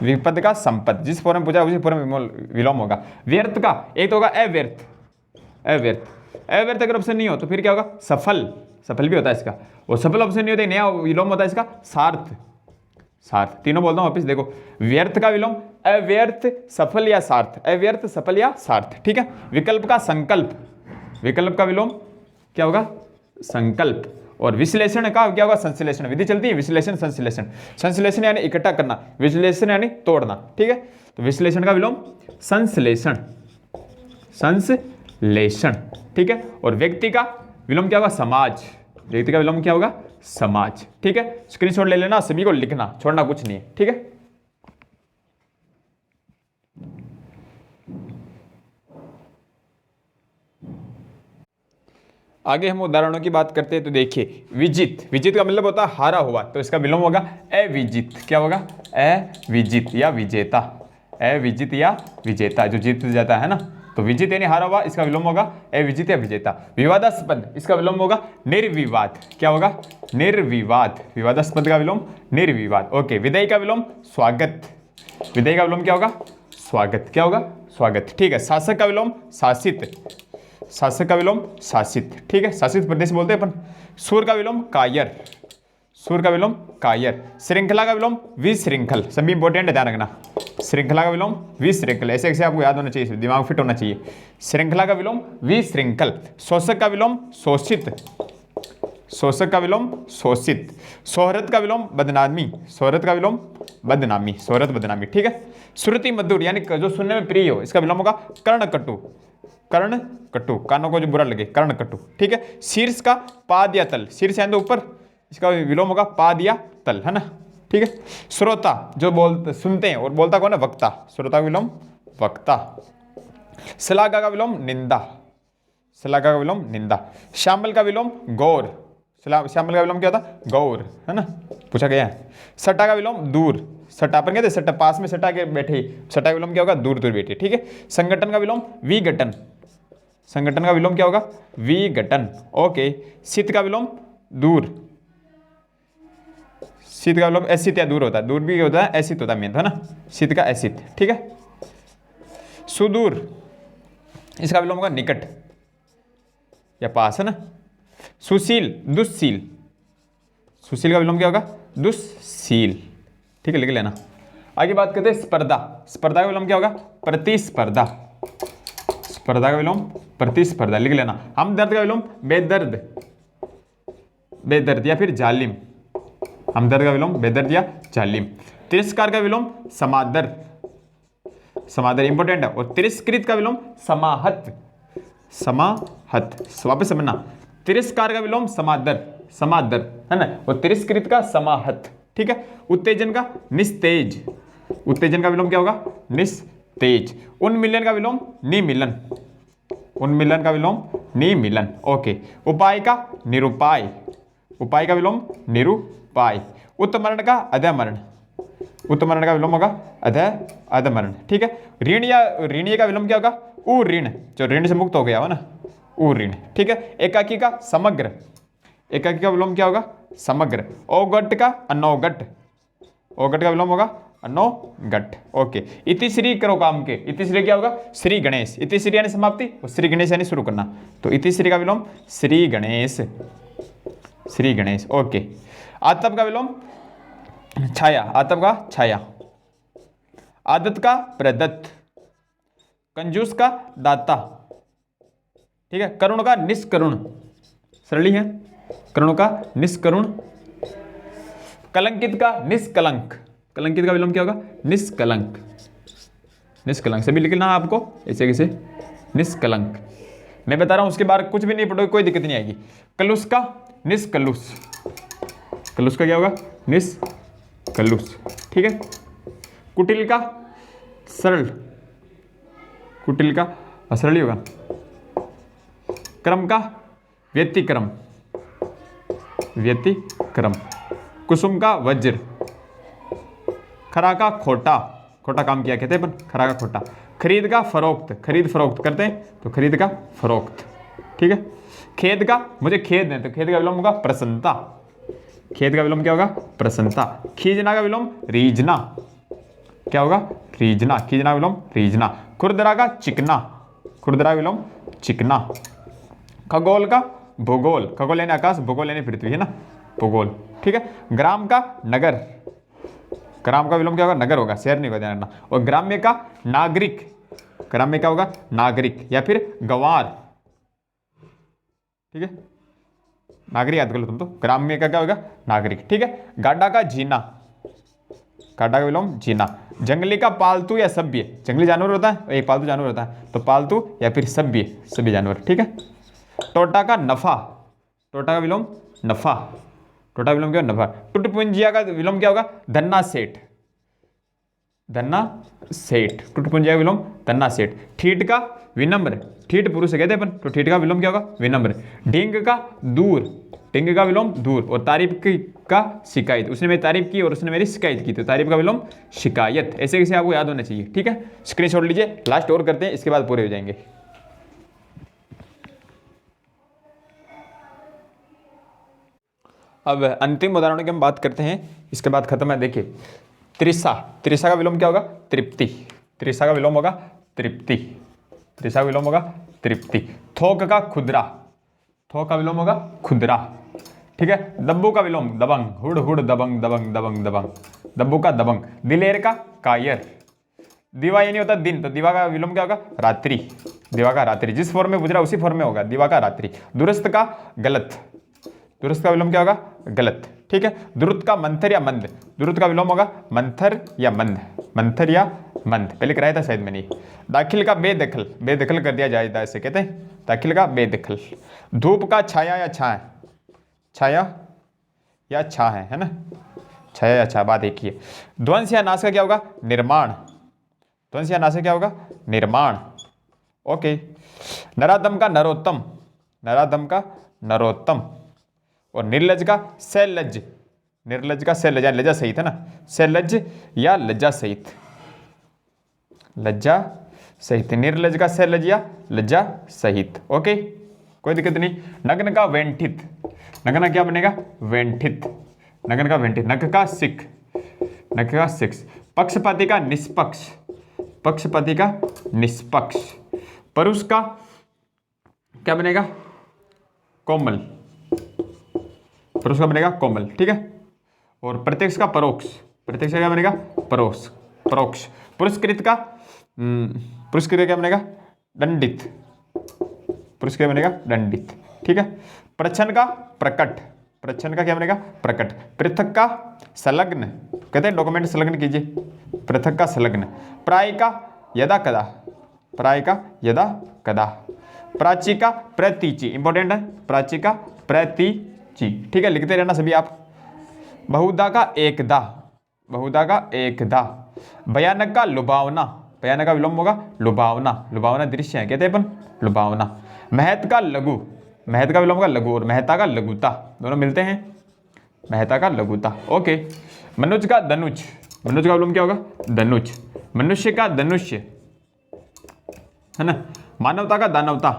Speaker 1: विपद का संपद, जिस फॉर्म में पूछा उसी फॉर्म में विलोम होगा। व्यर्थ का एक तो होगा अव्यर्थ, अव्यर्थ, अव्यर्थ अगर ऑप्शन नहीं हो तो फिर क्या होगा? सफल, सफल भी होता है इसका, और सफल ऑप्शन नहीं होता, नया विलोम होता है इसका सार्थ, सार्थ। तीनों बोलता हूं वापिस, देखो, व्यर्थ का विलोम अव्यर्थ, सफल या सार्थ, अव्यर्थ, सफल या सार्थ। ठीक है। विकल्प का संकल्प, विकल्प का विलोम क्या होगा? संकल्प। और विश्लेषण का क्या होगा? संश्लेषण। विधि चलती है विश्लेषण संश्लेषण, संश्लेषण यानी इकट्ठा करना, विश्लेषण यानी तोड़ना। ठीक है, तो विश्लेषण का विलोम संश्लेषण, संश्लेषण। ठीक है। और व्यक्ति का विलोम क्या होगा? समाज, व्यक्ति का विलोम क्या होगा? समाज। ठीक है, स्क्रीनशॉट ले लेना, सभी को लिखना, छोड़ना कुछ नहीं है। ठीक है। आगे हम उदाहरणों की बात करते हैं, तो देखिए, विजित, विजित का मतलब होता है हारा हुआ, तो इसका विलोम होगा अविजित। क्या होगा? अविजित या विजेता, अविजित या विजेता, जो जीत जाता है ना, तो विजित यानी हारा हुआ, इसका विलोम होगा अविजित या विजेता। विवादास्पद, इसका विलोम होगा निर्विवाद। क्या होगा? निर्विवाद, विवादास्पद का विलोम निर्विवाद। ओके। विधेय का विलोम स्वागत, विधेय का विलोम क्या होगा? स्वागत। क्या होगा? स्वागत। ठीक है। शासक का विलोम शासित, शासक का विलोम शासित। ठीक है, शासित प्रदेश बोलते हैं अपन। सूर का विलोम कायर, सूर का विलोम कायर। श्रृंखला का विलोम विशृंखल, सभी इंपॉर्टेंट है, ध्यान रखना। श्रृंखला का विलोम विशृंखल, ऐसे ऐसे आपको याद होना चाहिए, दिमाग फिट होना चाहिए। श्रृंखला का विलोम विशृंखल। शोषक का विलोम शोषित, शोषक का विलोम शोषित। शोहरत का विलोम बदनामी, शोहरत का विलोम बदनामी, शोहरत बदनामी। ठीक है। श्रुति मधुर यानी जो सुनने में प्रिय हो, इसका विलोम होगा कर्णकटु, कर्णकटु, कानों को जो बुरा लगे, कर्णकटु। ठीक है। शीर्ष का पाद या तल, शीर्ष यानी ऊपर, इसका विलोम होगा पाद या तल, है ना। ठीक है। श्रोता जो बोलते सुनते हैं, और बोलता कौन है? वक्ता, श्रोता का विलोम वक्ता। श्लाघा का विलोम निंदा, श्लाघा का विलोम निंदा। श्यामल का विलोम गौर, श्यामल का विलोम क्या होता? गौर, है ना, पूछा गया है। सटा का विलोम दूर, सटा पर कहते सटा, पास में सटा के बैठे, सटा का विलोम क्या होगा? दूर दूर बैठे। ठीक है। संगठन का विलोम विघटन, संगठन का विलोम क्या होगा? विघटन। ओके। शीत का विलोम दूर, शीत का विलोम एसित या दूर होता है, दूर भी होता है, एसित होता है मेन, है ना, शीत का एसित, ठीक है। सुदूर, इसका विलोम होगा निकट या पास, है ना। सुशील, दुस्शील, सुशील का विलोम क्या होगा? दुस्शील, ठीक है, लिख लेना। आगे बात करते हैं स्पर्धा। स्पर्धा का विलोम क्या होगा? प्रतिस्पर्धा। स्पर्धा का विलोम प्रतिस्पर्धा, लिख लेना। हमदर्द का विलोम बेदर्द, बेदर्द या फिर जालिम। हमदर्द का विलोम बेदर्द या जालिम। तिरस्कार का विलोम समादर, समादर इंपॉर्टेंट है। और तिरस्कृत का विलोम समाहत, समाहत, वापस समझना। तिरस्कार का विलोम समादर, समादर, है ना, और तिरस्कृत का समाहत, ठीक है। उत्तेजन का निस्तेज, उत्तेजन का विलोम क्या होगा? निस्तेज। उन्मिलन का विलोम निमिलन, उन्मिलन का विलोम निमिलन। ओके। उपाय का निरुपाय, उपाय का विलोम निरुपाय। उत्मरण का अधमरण, उत्मरण का विलोम होगा अधमरण, ठीक है। ऋण या ऋणीय का विलोम क्या होगा? उऋण, जो ऋण से मुक्त हो गया हो ना, उऋण, ठीक है। एकाकी का समग्र, एकाकी का विलोम क्या होगा? समग्र। औगट का अनौगट, औगट का विलोम होगा अनौगट। ओके। इतिश्री करो काम के, इतिश्री क्या होगा? श्री गणेश, इतिश्री यानी समाप्ति और श्री गणेश यानी शुरू करना, तो इतिश्री का विलोम श्री गणेश, श्री गणेश। ओके। आतप का विलोम छाया, आतप का छाया। आदत का प्रदत्त, कंजूस का दाता, ठीक है। करुण का निष्करुण, सरली है, करुण का निष्करुण। कलंकित का निष्कलंक, कलंकित का विलोम क्या होगा? निष्कलंक, निष्कलंक, सभी लिखना है आपको ऐसे कैसे, निष्कलंक। मैं बता रहा हूं, उसके बाद कुछ भी नहीं पढ़ोगे कोई दिक्कत नहीं आएगी। कलुष का निष्कलुष, कलुष का क्या होगा? निष्कलुष, ठीक है। कुटिल का सरल, कुटिल का असरल ही होगा। क्रम का व्यतिक्रम, व्यतिक्रम। कुसुम का वज्र। खरा का खोटा, खोटा काम किया कहते हैं अपन, खरा का खोटा। खरीद का फरोख्त, खरीद फरोख्त करते हैं तो खरीद का फरोख्त, ठीक है। खेद का, मुझे खेद है तो खेद का विलोम होगा प्रसन्नता, खेद का विलोम क्या होगा? प्रसन्नता। खींचना का विलोम रीझना, क्या होगा? रीझना, खींचना का विलोम रीझना। खुरदरा का चिकना, खुरदरा का विलोम चिकना। खगोल का भूगोल, खगोल यानी आकाश, भूगोल यानी पृथ्वी, है ना, भूगोल, ठीक है। ग्राम का नगर, ग्राम का विलोम क्या होगा? नगर होगा, शहर नहीं होगा, ध्यान रखना। और ग्राम्य का नागरिक, ग्राम्य क्या होगा? नागरिक या फिर गंवार, ठीक है, नागरिक याद कर लो तुम तो, ग्राम्य का क्या होगा? नागरिक, ठीक है। गाडा का जीना, गाडा का विलोम जीना। जंगली का पालतू या सभ्य, जंगली जानवर होता है, एक पालतू जानवर होता है, तो पालतू या फिर सभ्य, सभ्य जानवर, ठीक है। टोटा का नफा, टोटा का विलोम नफा, टोटा विलोम क्या? नफा। टुटपुंजिया का विलोम क्या होगा? धन्ना सेठ, धन्ना सेठ, टुटपुंजिया का विलोम धन्ना सेठ। ठीठ का विनम्र, ठीठ पुरुष कहते हैं अपन, तो ठीठ का विलोम क्या होगा? विनम्र। ढींग का दूर, ढींग का विलोम दूर। और तारीफ का शिकायत, उसने मेरी तारीफ की और उसने मेरी शिकायत की, तो तारीफ का विलोम शिकायत। ऐसे कैसे आपको याद होना चाहिए, ठीक है। स्क्रीनशॉट लीजिए, लास्ट और करते हैं, इसके बाद पूरे हो जाएंगे। अब अंतिम उदाहरणों की हम बात करते हैं, इसके बाद खत्म है। देखिए त्रिशा, त्रिशा का विलोम क्या होगा? तृप्ति, त्रिशा का विलोम होगा तृप्ति, त्रिशा का विलोम होगा तृप्ति। थोक का खुदरा, थोक का विलोम होगा खुदरा, ठीक है। दब्बू का विलोम दबंग, हुड़ हुड़ दबंग दबंग दबंग दबंग, दब्बू का दबंग। दिलेर का कायर। दिवा ये नहीं होता दिन, तो दिवा का विलोम क्या होगा? रात्रि, दिवा का रात्रि, जिस फॉर्म में गुजरा उसी फॉर्म में होगा, दिवा का रात्रि। दुरुस्त का गलत, दुरुस्त का विलोम क्या होगा? गलत, ठीक है। दुरुत का मंथर या मंद, दुरुत का विलोम होगा मंथर या मंद, मंथर या मंद, पहले कराया था शायद मैंने। दाखिल का बेदखल, बेदखल कर दिया जाए ऐसे कहते हैं, दाखिल का बेदखल। धूप का छाया या छाया, छाया या छा है ना, छाया या छा, बात एक ही है। ध्वंस या नाश का क्या होगा? निर्माण, ध्वंस या नाश का क्या होगा? निर्माण, ओके। नराधम का नरोत्तम, नराधम का नरोत्तम। और निर्लज का सैलज, निर्लज का सैलज, लज्जा सहित, है ना, सैलज या लज्जा सहित, लज्जा सहित, निर्लज का सह लजिया, लज्जा सहित। ओके, कोई दिक्कत नहीं। नग्न का वेंठित, नग्न क्या बनेगा, वेंठित, नग्न का वेंठित। नख का सिख, नख का सिक्स। पक्षपाती का निष्पक्ष, पक्षपाती का निष्पक्ष। परुष का क्या बनेगा, कोमल, परुष का बनेगा कोमल, ठीक है। और प्रत्यक्ष का परोक्ष, प्रत्यक्ष का क्या बनेगा, परोक्ष, परोक्ष। पुरस्कृत का पुरस्कृत क्या बनेगा, दंडित, पुरस्कृत बनेगा दंडित, ठीक है। प्रच्छन्न का प्रकट, प्रच्छन्न का क्या बनेगा, प्रकट। पृथक का संलग्न, कहते हैं डॉक्यूमेंट संलग्न कीजिए, पृथक का संलग्न। प्राय का यदा कदा, प्राय का यदा कदा। प्राची का प्रतीचि, इंपॉर्टेंट है, प्राची का प्रतीचि, ठीक है, लिखते रहना सभी आप। बहुधा का एकदा, बहुधा का एकदा। भयानक का लुभावना, भयानक का विलोम होगा लुभावना, लुभावना दृश्य है, कहते हैं अपन लुभावना। महत का लघु, महत का विलोम होगा लघु, और मेहता का लघुता, दोनों मिलते हैं, मेहता का लघुता। ओके। मनुज का धनुज, मनुज का विलोम क्या होगा, धनुज। मनुष्य का धनुष्य, है ना। मानवता का दानवता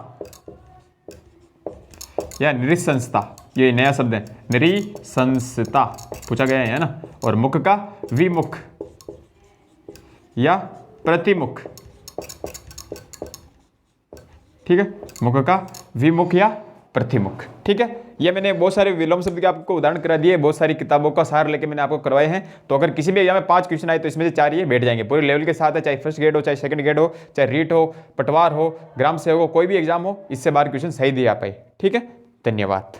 Speaker 1: या निरिसंसता, ये नया शब्द है, निरिसंसता पूछा गया है ना। और मुख का विमुख या प्रतिमुख, ठीक है, मुख का विमुख या प्रतिमुख, ठीक है। ये मैंने बहुत सारे विलोम शब्द के आपको उदाहरण करा दिए, बहुत सारी किताबों का सार लेके मैंने आपको करवाए हैं। तो अगर किसी भी एग्जाम में 5 क्वेश्चन आए तो इसमें से 4 ये बैठ जाएंगे, पूरे लेवल के साथ है, चाहे फर्स्ट ग्रेड हो, चाहे सेकंड ग्रेड हो, चाहे रीट हो, पटवार हो, ग्राम सेवक हो, कोई भी एग्जाम हो, इससे बाहर क्वेश्चन सही दिए आ पाए, ठीक है। धन्यवाद।